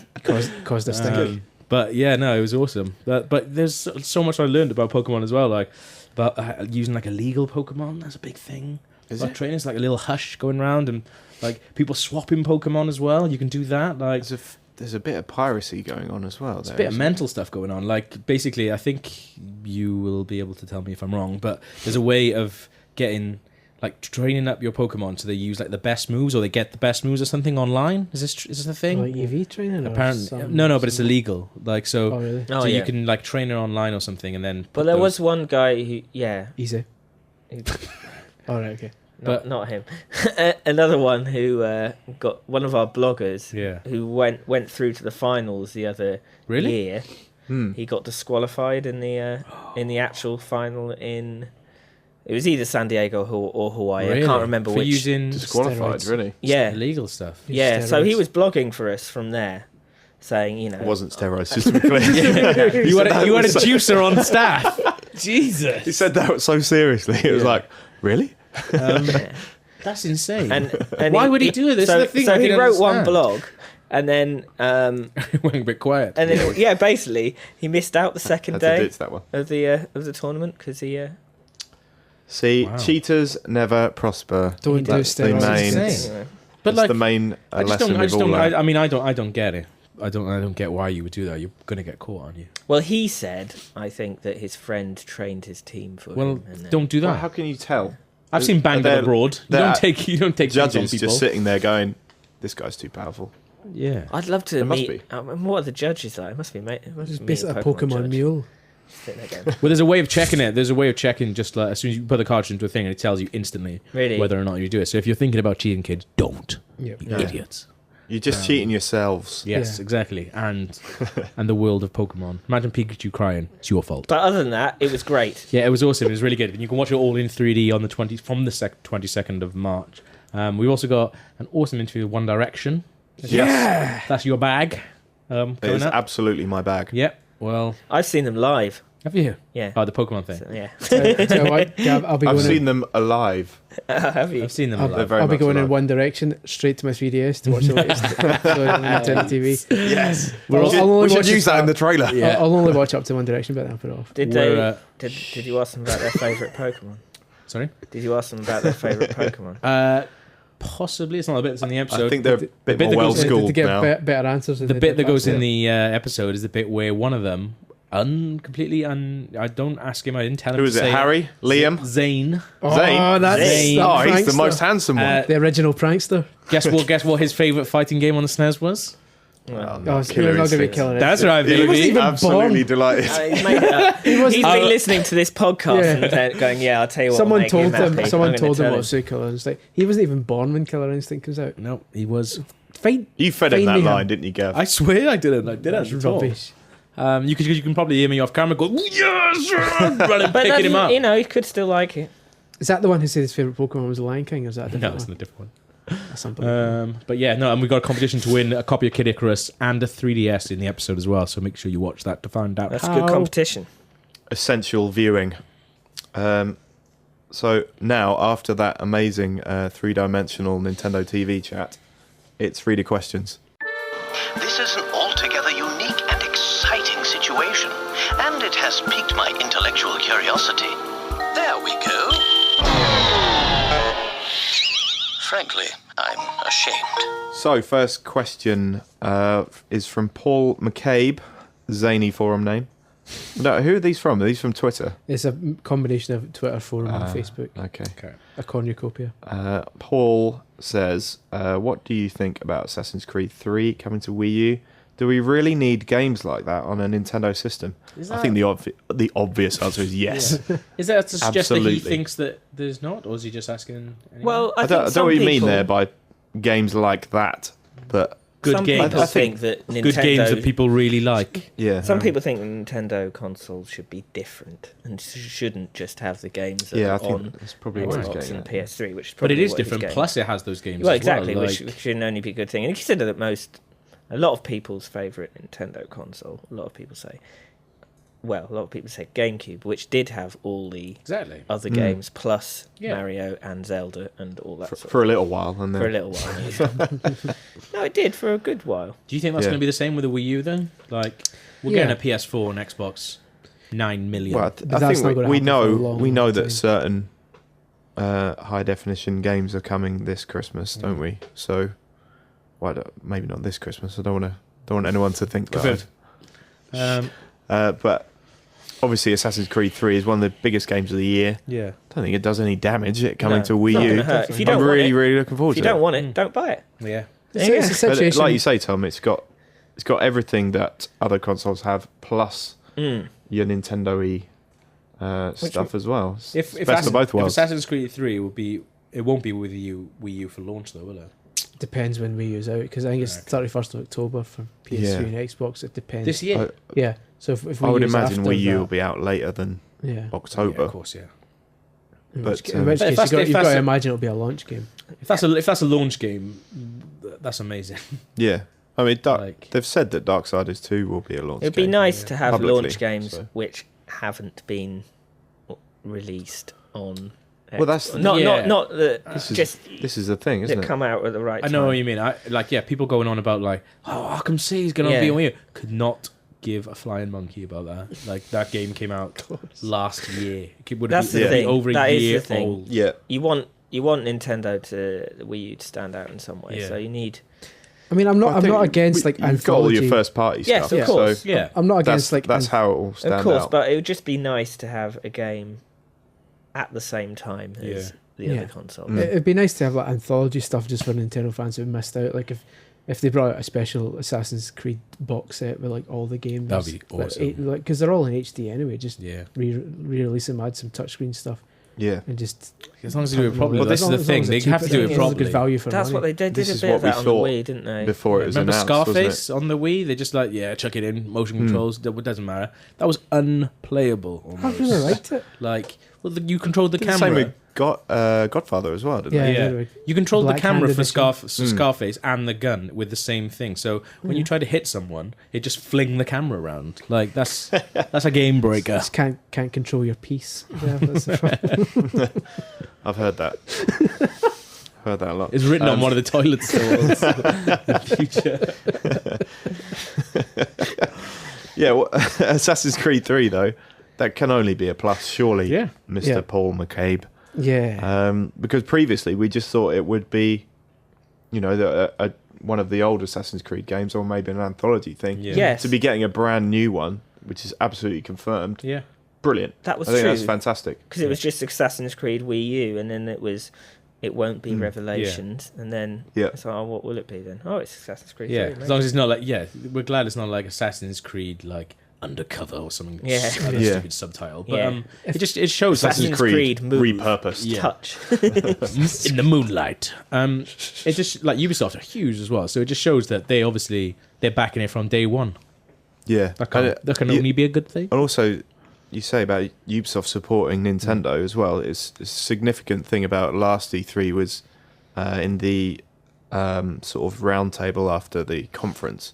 Caused a stink. But yeah, no, it was awesome. But there's so much I learned about Pokemon as well, like about using like illegal Pokemon. That's a big thing. Is About it? training, it's like a little hush going around, and like people swapping Pokemon as well. You can do that. Like, there's a bit of piracy going on as well. There's a bit of mental stuff going on. Like, basically, I think you will be able to tell me if I'm wrong, but there's a way of getting, like, training up your Pokemon so they use, like, the best moves, or they get the best moves or something online. Is this a thing? Like EV training? Apparently, no, but it's illegal. Like, so, Oh, really? Oh, so yeah. you can, like, train it online or something, and then. But there was one guy who, Easy. who- All right, okay. not him. Another one who got one of our bloggers Yeah. who went through to the finals the other Really? year. Hmm. He got disqualified in the actual final in. It was either San Diego or Hawaii. Really? I can't remember For which. using disqualified, steroids. really. Yeah, illegal stuff. yeah. So he Steroids. was blogging for us from there, saying, you know, It wasn't steroids, just to be clear. You had a juicer on staff. Jesus. He said that so seriously. It was Yeah. like, really? That's insane. and Why would he do it? This so is the thing so I he didn't wrote one understand. blog, and then Went a bit quiet. and then yeah, basically he missed out the second Had to day ditch that one. of the tournament because he See, Wow. cheaters never prosper. Don't do That's the steroids. main. Insane. you know, But That's like, the main I just lesson don't. I we've just all don't. learned. I mean, I don't get it. I don't get why you would do that. You're gonna get caught, aren't you? well, he said I think that his friend trained his team for Well, him. And then- don't do that. Well, how can you tell? I've seen banged They're- up abroad. You they're- don't take things on Judges people. just sitting there going, "This guy's too powerful." Yeah. I'd love to There must meet. be. What are the judges like? It must be mate. It must It's be basically a meeting Pokemon judge. mule. Sitting there going, Well, there's a way of checking it. There's a way of checking just like as soon as you put the cartridge into a thing, and it tells you instantly really? whether or not you do it. So if you're thinking about cheating, kids, don't. Yep. You Yeah. idiots. You're just cheating yourselves. Yes, Yeah. exactly. And the world of Pokemon. Imagine Pikachu crying. It's your fault. But other than that, it was great. Yeah, it was awesome. It was really good. And you can watch it all in 3D on the 22nd of March. We've also got an awesome interview with One Direction. Yes. That's your bag. It Coming is up. absolutely my bag. Yep. Well, I've seen them live. have you? Yeah. Oh, the Pokemon thing. So, yeah. So what, Gav, I'll be I've going seen them alive. Have you? I've seen them. I'll, They're live. very I'll be much going in alive. one direction straight to my 3DS to watch the latest episode on Nintendo TV. Yes. I'll- We should, I'll only we should watch use the that in the start. trailer. Yeah. I'll only watch up to One Direction, but then I'll put it off. Did We're, they? Did you ask them about their favourite Pokemon? Sorry. Did you ask them about their favourite Pokemon? Possibly. It's not the bit that's in the episode. I think they're a The bit bit more that well goes- To schooled get now. better answers. than the they bit did that goes last in year. the episode is the bit where one of them, I don't ask him. I didn't tell him. Who to is it? say Harry? Liam? Zane. Oh, Zane? that's Zane. Oh, he's the prankster. most handsome one. The original prankster. Guess what his favorite fighting game on the SNES was? Well, Oh, so you're not going to be killing it. That's right, He wasn't baby. even Absolutely born. delighted. he's made it up. He's wasn't- been listening to this podcast Yeah. and then going, "Yeah, I'll tell you what." will Someone make told him him. happy. Someone I'm told gonna him tell what Suit Killer Instinct. He wasn't even born when Killer Instinct comes out. No, he was. Fine. You fed him that Finding line, him. didn't you, Gav? I swear I didn't. I did That's actually talk. rubbish. You can probably hear me off camera go yes, running, But picking him up. you know, he could still like it. Is that the one who said his favourite Pokemon was the Lion King, or is that a No, different it's one? not a different one. That's unbelievable. But yeah, no, and we've got a competition to win a copy of Kid Icarus and a 3DS in the episode as well. So make sure you watch that to find out. That's how. good competition. Essential viewing. So now, after that amazing three-dimensional Nintendo TV chat, it's reader questions. This is an altogether unique and exciting situation, and it has piqued my intellectual curiosity. There we go. Frankly, I'm ashamed. So, first question is from Paul McCabe, zany forum name. No, who are these from? Are these from Twitter? It's a combination of Twitter, forum, and Facebook. Okay. A cornucopia. Paul says, what do you think about Assassin's Creed 3 coming to Wii U? Do we really need games like that on a Nintendo system? I think the obvious answer is yes. Is that to suggest that Absolutely. he thinks that there's not, or is he just asking? Anyone? Well, I, I think don't know some what you mean people- there by games like that, but good some games. people I think think that Nintendo. Good games that people really like. yeah. Some people think the Nintendo console should be different and shouldn't just have the games that Yeah, I are think on that's probably what he's Xbox getting and at. PS3, which is But probably it is what he's different. getting Plus, it has those games. Well, as exactly, well. which should only be a good thing. And you consider that a lot of people's favourite Nintendo console, a lot of people say GameCube, which did have all the exactly. other games plus Yeah. Mario and Zelda and all that For a little while, and then for a little while. No, it did for a good while. Do you think that's Yeah. going to be the same with the Wii U then? Like, we're Yeah. getting a PS4 and Xbox 9 million. Well, But I that's not think gonna we happen for a know long, we know long that time. certain high definition games are coming this Christmas, don't we? So, maybe not this Christmas. I don't want to Don't want anyone to think that. Confirmed. But obviously, Assassin's Creed 3 is one of the biggest games of the year. Yeah. I don't think it does any damage it coming No, to Wii it's not U. gonna hurt. If you don't I'm want really, it- really looking forward If you to don't it. want it, don't buy it. Yeah. It's a But situation. like you say, Tom, it's got everything that other consoles have, plus your Nintendo-y stuff as well. It's best of both If worlds. Assassin's Creed 3 it won't be with Wii U for launch though, will it? Depends when Wii U's out, because I think it's 31st of October for PS3 and Xbox. It depends. This year. Yeah. So if I Wii would U's imagine after Wii U that- will be out later than Yeah. October. Yeah, of course, yeah. In But, which, in which But if case, that's- you've if got that's to a- imagine it'll be a launch game. If that's a launch game, that's amazing. Yeah. I mean, Like- they've said that Darksiders 2 will be a launch It'd game. be nice to have Publicly, launch games so. which haven't been released on. Well, that's- not Yeah. not the just This is the thing, isn't that it? come out at the right I time. know what you mean. People going on about like, oh, Arkham C is going to Yeah. be on Wii U. Could not give a flying monkey about that. Like that game came out last year. It would That's be, the it'd be thing. over a That is year the thing. old. Yeah. You want Nintendo the Wii U to stand out in some way, Yeah. so you need. I mean, I'm not against like You've got all anthology. your first party Yes, stuff. of course. So Yeah. I'm not against like that's how it will stand Of course, out. but it would just be nice to have a game at the same time as the Yeah. other console. It'd be nice to have like anthology stuff just for Nintendo fans who missed out. Like if they brought out a special Assassin's Creed box set with like all the games, That'd be but awesome. like because they're all in HD anyway. Just Yeah. re-release them, add some touchscreen stuff, Yeah. and just As long as they do it properly. Well, this is the thing. They have to do it Good properly. value for That's money. what they did. This Did a is bit what of we that on the thought Wii, didn't they? Before it was Remember announced, Scarface on the Wii? They just like, chuck it in, motion controls, it doesn't matter. That was unplayable I almost. really liked it. Like, well, you controlled the Wasn't it? Same camera. with Godfather as well, didn't Yeah, it? anyway. You controlled the camera Black-handed for edition. Scarface and the gun with the same thing. So when you try to hit someone, it just fling the camera around. Like that's a game breaker. Just can't control your piece. Yeah, that's the problem. I've heard that. Heard that a lot. It's written on one of the toilet stalls. The future. Yeah, well, Assassin's Creed 3, though, that can only be a plus, surely, Yeah. Mr. Yeah. Paul McCabe. Yeah. Because previously we just thought it would be, one of the old Assassin's Creed games, or maybe an anthology thing. Yeah. Yes. To be getting a brand new one, which is absolutely confirmed, Yeah. brilliant. That was I think true. that's fantastic. Because it was just Assassin's Creed Wii U, and then it won't be Revelations, and then Yeah. it's like, oh, what will it be then? Oh, it's Assassin's Creed. Yeah. 3, As long as it's not like, we're glad it's not like Assassin's Creed, like Undercover or something. Yeah. Other Yeah. stupid subtitle. But Yeah. it shows that Assassin's Creed move. repurposed. Yeah. Touch. in the moonlight. It just like Ubisoft are huge as well, so it just shows that they're backing it from day one. Yeah. That can only be a good thing. And also, you say about Ubisoft supporting Nintendo as well. It's a significant thing about last E3 was in the sort of round table after the conference.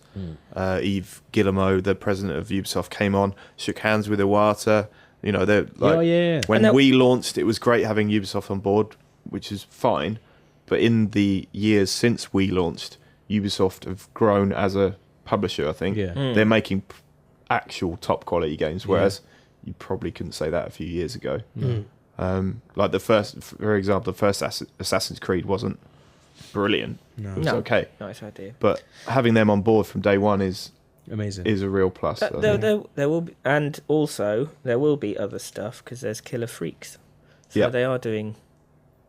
Yves Guillemot, the president of Ubisoft, came on, shook hands with Iwata. They're like, when And we launched, it was great having Ubisoft on board, which is fine. But in the years since we launched, Ubisoft have grown as a publisher, I think. Yeah. They're making actual top quality games, whereas you probably couldn't say that a few years ago. Like for example, the first Assassin's Creed wasn't brilliant. No. It was No. okay. Nice idea. But having them on board from day one is Amazing. a real plus. I think. There will be, and also there will be other stuff because there's Killer Freaks. So Yeah. they are doing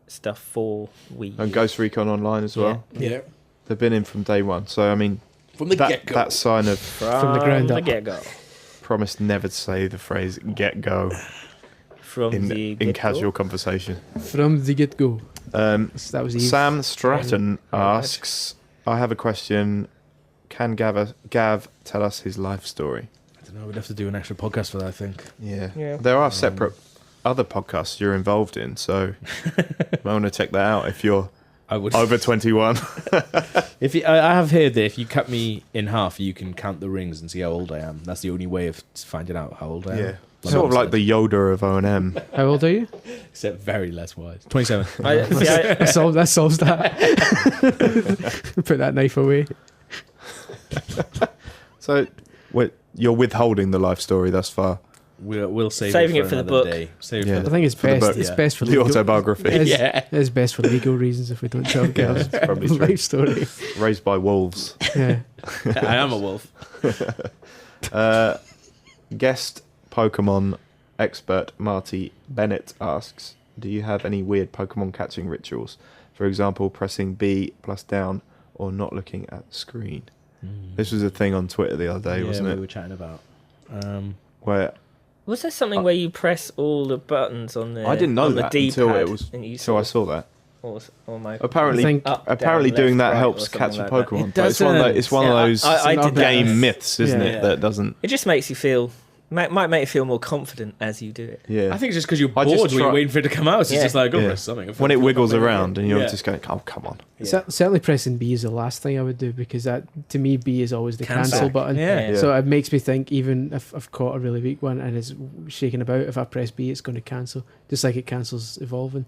stuff for Wii. And Ghost Recon Online as well. Yeah. They've been in from day one. So, I mean, From the that, get-go. that sign of from the ground up. get-go. promise never to say the phrase get go From the in get-go. casual conversation. From the get go. That was Eve. Sam Stratton asks, I have a question. Can Gav tell us his life story? I don't know. We'd have to do an extra podcast for that, I think. Yeah. There are separate other podcasts you're involved in, so I want to check that out if you're I would. over 21. I have heard that if you cut me in half, you can count the rings and see how old I am. That's the only way of finding out how old I am. Yeah. My Sort mum of like said. the Yoda of O&M. How old are you? Except very less wise. 27. That solves that. Put that knife away. So you're withholding the life story thus far. we'll save Saving it it for the another book. day. Save Yeah. it I for think it's For the best. book, It's yeah. best for The legal. autobiography. It's best for legal reasons if we don't tell girls that's probably true. life story. Raised by wolves. Yeah. I am a wolf. Guest Pokemon expert Marty Bennett asks, do you have any weird Pokemon catching rituals? For example, pressing B plus down or not looking at the screen. This was a thing on Twitter the other day, wasn't we it? were chatting about. Where Was there something where you press all the buttons on the I didn't know on that the D-pad until it was and you until I saw that. or my Apparently, I think- up, apparently down, doing left, that right, helps or something catch a like that. Pokemon. It But it's one of doesn't. those, it's one of Yeah, those I did that. game myths, isn't Yeah. it? That doesn't. It just makes you feel might make you feel more confident as you do it. Yeah. I think it's just because you're I bored just when you're try- waiting for it to come out. So Yeah. it's just like, go Yeah. press something. when it wiggles Maybe- around and you're Yeah. just going, oh, come on. Yeah. Certainly pressing B is the last thing I would do because that to me B is always the Cancel. cancel button. Yeah. Yeah. So it makes me think even if I've caught a really weak one and it's shaking about, if I press B, it's going to cancel, just like it cancels evolving.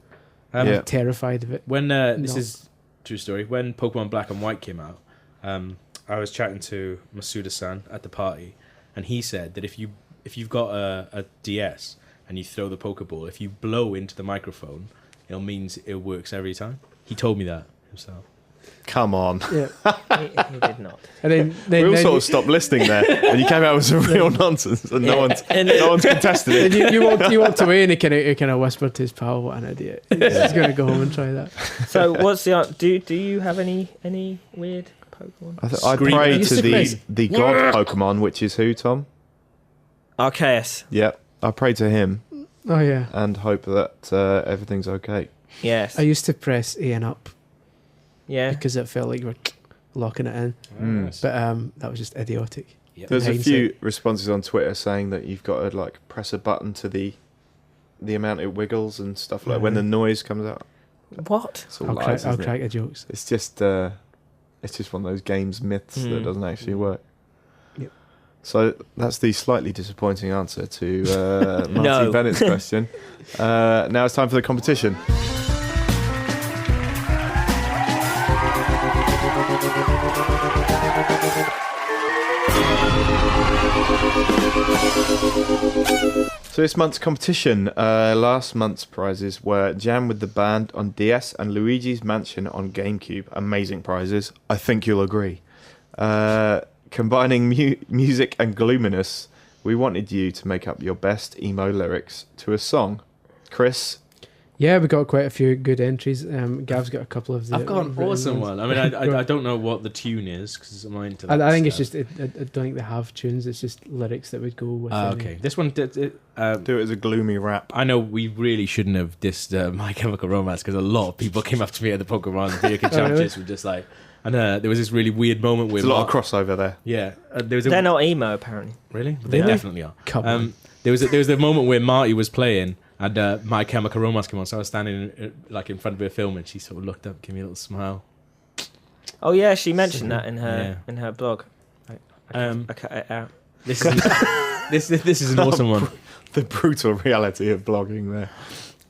Um, Yeah. I'm terrified of it. When this No. is true story. When Pokemon Black and White came out, I was chatting to Masuda-san at the party, and he said that if you've got a DS and you throw the Pokeball, if you blow into the microphone, it means it works every time. He told me that himself. Come on. Yeah. He did not. And then We all then sort you, of stopped listening there, and you came out with some real nonsense, and no one's contested then it. you walked away and he kind of whispered to his pal, "What an idiot! He's going to go home and try that." So what's the do you have any weird Pokemon? I Scream. pray Used to to the press- the god Pokemon, which is who, Tom? Arceus. Yep. I pray to him Oh yeah, and hope that everything's okay. Yes. I used to press A and up Yeah. because it felt like you were locking it in, Mm. but that was just idiotic. Yep. There's a hindsight. few responses on Twitter saying that you've got to like press a button to the amount it wiggles and stuff like when the noise comes out. What? It's all I'll lies, crack isn't it? the jokes. It's just one of those games myths that Mm. doesn't actually work. Yep. So that's the slightly disappointing answer to Marty No. Bennett's question. Now it's time for the competition. So this month's competition, last month's prizes were Jam with the Band on DS and Luigi's Mansion on GameCube. Amazing prizes. I think you'll agree. Combining music and gloominess, we wanted you to make up your best emo lyrics to a song. Chris, Yeah, we got quite a few good entries. Gav's got a couple of the. I've got an written awesome ones. one. I mean, Go I on. don't know what the tune is because I'm not into I that think it's stuff. just. I don't think they have tunes. It's just lyrics that would go with. any- Okay, this one. do it as a gloomy rap. I know we really shouldn't have dissed My Chemical Romance because a lot of people came up to me at the Pokemon Video Game Oh, really? Challenges were just like, and there was this really weird moment where There's a lot of crossover there. yeah, there was a They're not emo apparently. really, they Really? definitely are. Come on. There was a moment where Marty was playing and My Chemical Romance came on, so I was standing in front of her film and she sort of looked up, gave me a little smile. Oh yeah, she mentioned that in her blog. I Um, cut it out. This is this is an awesome one. The brutal reality of blogging there.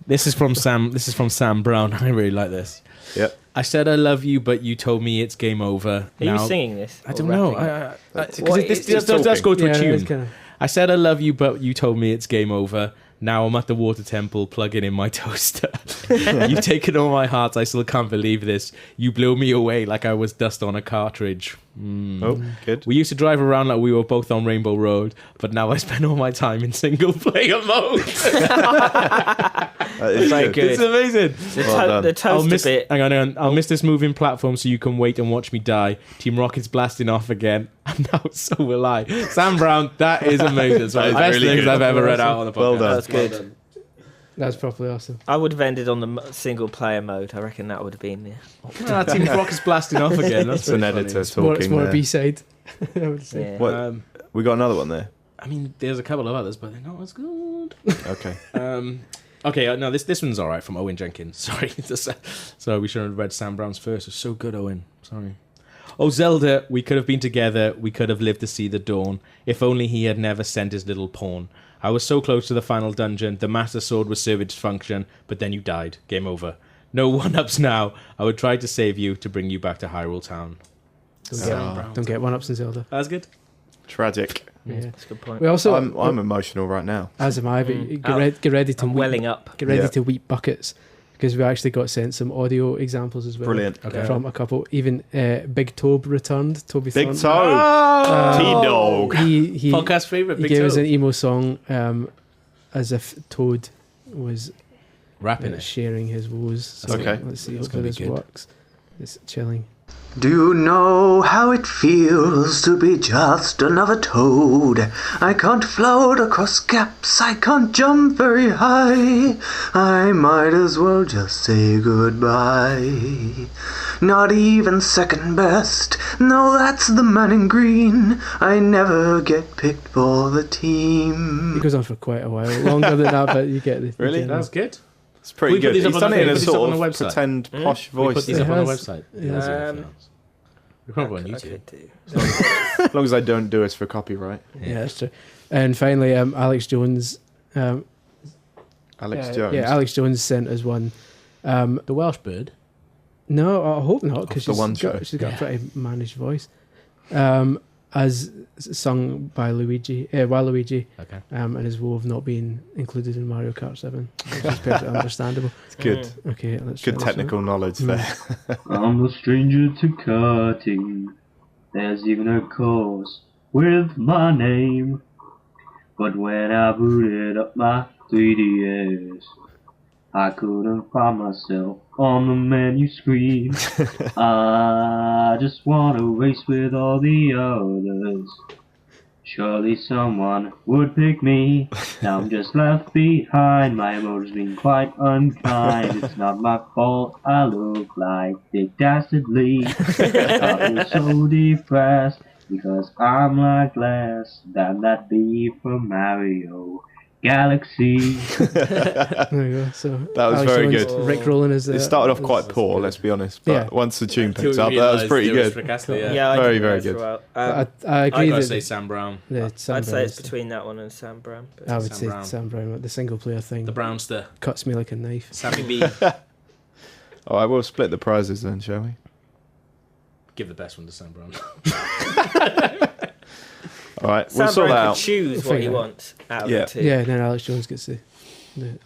This is from Sam. This is from Sam Brown. I really like this. Yep. I said I love you, but you told me it's game over. Are you singing this? I or don't know. rapping? Because What this is- does go to Yeah, a no, tune. it's kinda- I said I love you, but you told me it's game over. Now I'm at the water temple, plugging in my toaster. You've taken all my heart. I still can't believe this. You blew me away like I was dust on a cartridge. Oh, good. We used to drive around like we were both on Rainbow Road, but now I spend all my time in single player mode. It's Very good. It's amazing. Well done. The toaster bit. Hang on. I'll miss this moving platform so you can wait and watch me die. Team Rocket's blasting off again, and now so will I. Sam Brown, that is amazing. It's one of the That best is really things good. I've ever read out on the podcast. Well done. That's good. That's properly awesome. I would have ended on the single player mode. I reckon that would have been there. Team Rocket's blasting off again. That's It's an pretty editor funny. It's talking more there. B side. I would say. Yeah. What? We got another one there. I mean, there's a couple of others, but they're not as good. Okay. Okay, no, this one's all right from Owen Jenkins. Sorry, sorry, we should have read Sam Brown's first. It's so good, Owen. Sorry. Oh, Zelda, we could have been together. We could have lived to see the dawn. If only he had never sent his little pawn. I was so close to the final dungeon. The Master Sword was serving its function, but then you died. Game over. No one-ups now. I would try to save you to bring you back to Hyrule Town. Don't get one ups in Zelda. That's good. Tragic. Yeah. That's a good point. We also, I'm emotional right now. as am I, but Mm. get ready to I'm weep, welling up. get ready Yeah. to weep buckets, because we actually got sent some audio examples as well. Brilliant. Okay. From a couple. Even Big Tobe returned. Toby Big Thornton. Toe. T-Dog. He Podcast favorite. he Big gave us Toe. an emo song as if Toad was Rapping it. sharing his woes. So Okay. let's see. That's Hopefully gonna this be good. works. It's chilling. Do you know how it feels to be just another toad? I can't float across gaps, I can't jump very high. I might as well just say goodbye. Not even second best, no, that's the man in green. I never get picked for the It team. goes on for quite a while, longer than that, but you get the Really? general- That's good. It's pretty We put good. these up He's on done the- it in we a put these up sort on of the website. pretend posh We voice. put these It up on the has- website. it has. We probably on I YouTube. could do. As long as I don't do us for copyright. Yeah, that's true. And finally, Alex Jones. Alex Jones. Yeah, Alex Jones sent us one. The Welsh bird. No, I hope not, Of because the one show. she's got a pretty managed voice. As sung by Waluigi, Okay. and his woe of not being included in Mario Kart 7, which is perfectly understandable. It's good. Okay, let's try Good this technical knowledge Mm. there. I'm a stranger to karting. There's even a course with my name. But when I booted up my 3DS, I couldn't find myself on the menu screen. I just wanna race with all the others. Surely someone would pick me. Now I'm just left behind. My motor's been quite unkind. It's not my fault. I look like Dick Dastardly. I feel so depressed because I'm like less than that bee from Mario Galaxy. There we go. So That was Alex very Jones, good. Rick Rowland is It started off quite poor, let's be honest. But Yeah. once the tune Until picks we up, that was realised pretty it was good. Fracastle, yeah. Yeah, I Very, didn't very know good. throughout. I agree I gotta that say Sam Brown, Sam I'd say Brown it's is- between that one and Sam Brown. But I would Sam say Brown. Sam Brown. The single player thing the Brownster, cuts me like a knife. Sammy B. All right, we'll split the prizes then, shall we? Give the best one to Sam Brown. All right, Sam we'll sort Brown that could out. choose We'll what he figure it out. wants out of Yeah. the two. Yeah, and then Alex Jones gets the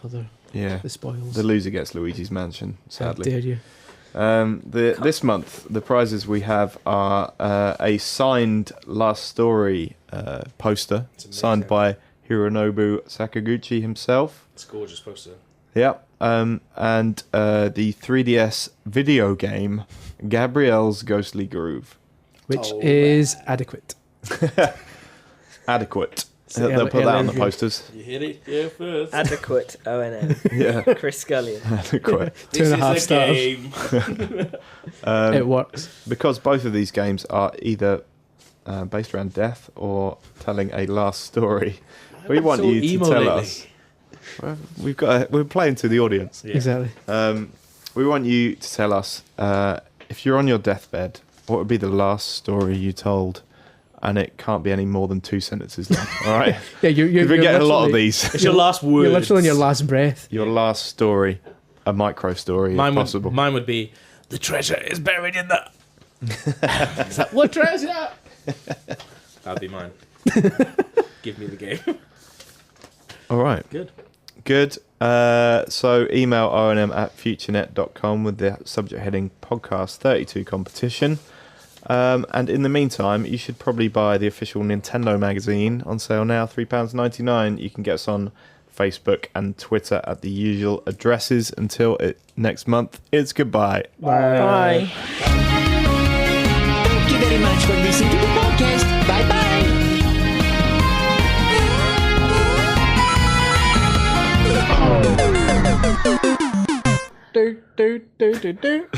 other Yeah. the spoils. The loser gets Luigi's Mansion, How sadly. dare you? This month, the prizes we have are a signed Last Story poster, signed by Hironobu Sakaguchi himself. It's a gorgeous poster. Yeah. And the 3DS video game, Gabrielle's Ghostly Groove. Which Oh, is adequate. Adequate. So They'll put that on the LNG. posters. You hit it here first. Adequate ONM. Yeah, Chris Scullion. adequate. 2.5 stars. Game. It works. Because both of these games are either based around death or telling a last story. We want so you to emo tell lately. us. Well, we're playing to the audience. Yeah. Exactly. We want you to tell us if you're on your deathbed, what would be the last story you told? And it can't be any more than 2 sentences long. All right, Yeah, you're we're getting a lot of literally- these. It's your last word. You're literally on your last breath. Your last story, a micro story, if possible. Mine would be, the treasure is buried in the... Is that what treasure? That'd be mine. Give me the game. All right. Good. So email rnm@futurenet.com with the subject heading podcast 32 competition. And in the meantime, you should probably buy the official Nintendo magazine on sale now, £3.99. You can get us on Facebook and Twitter at the usual addresses. Until next month, it's goodbye. Bye. Thank you very much for listening to the podcast. Bye bye. Do, do, do, do, do.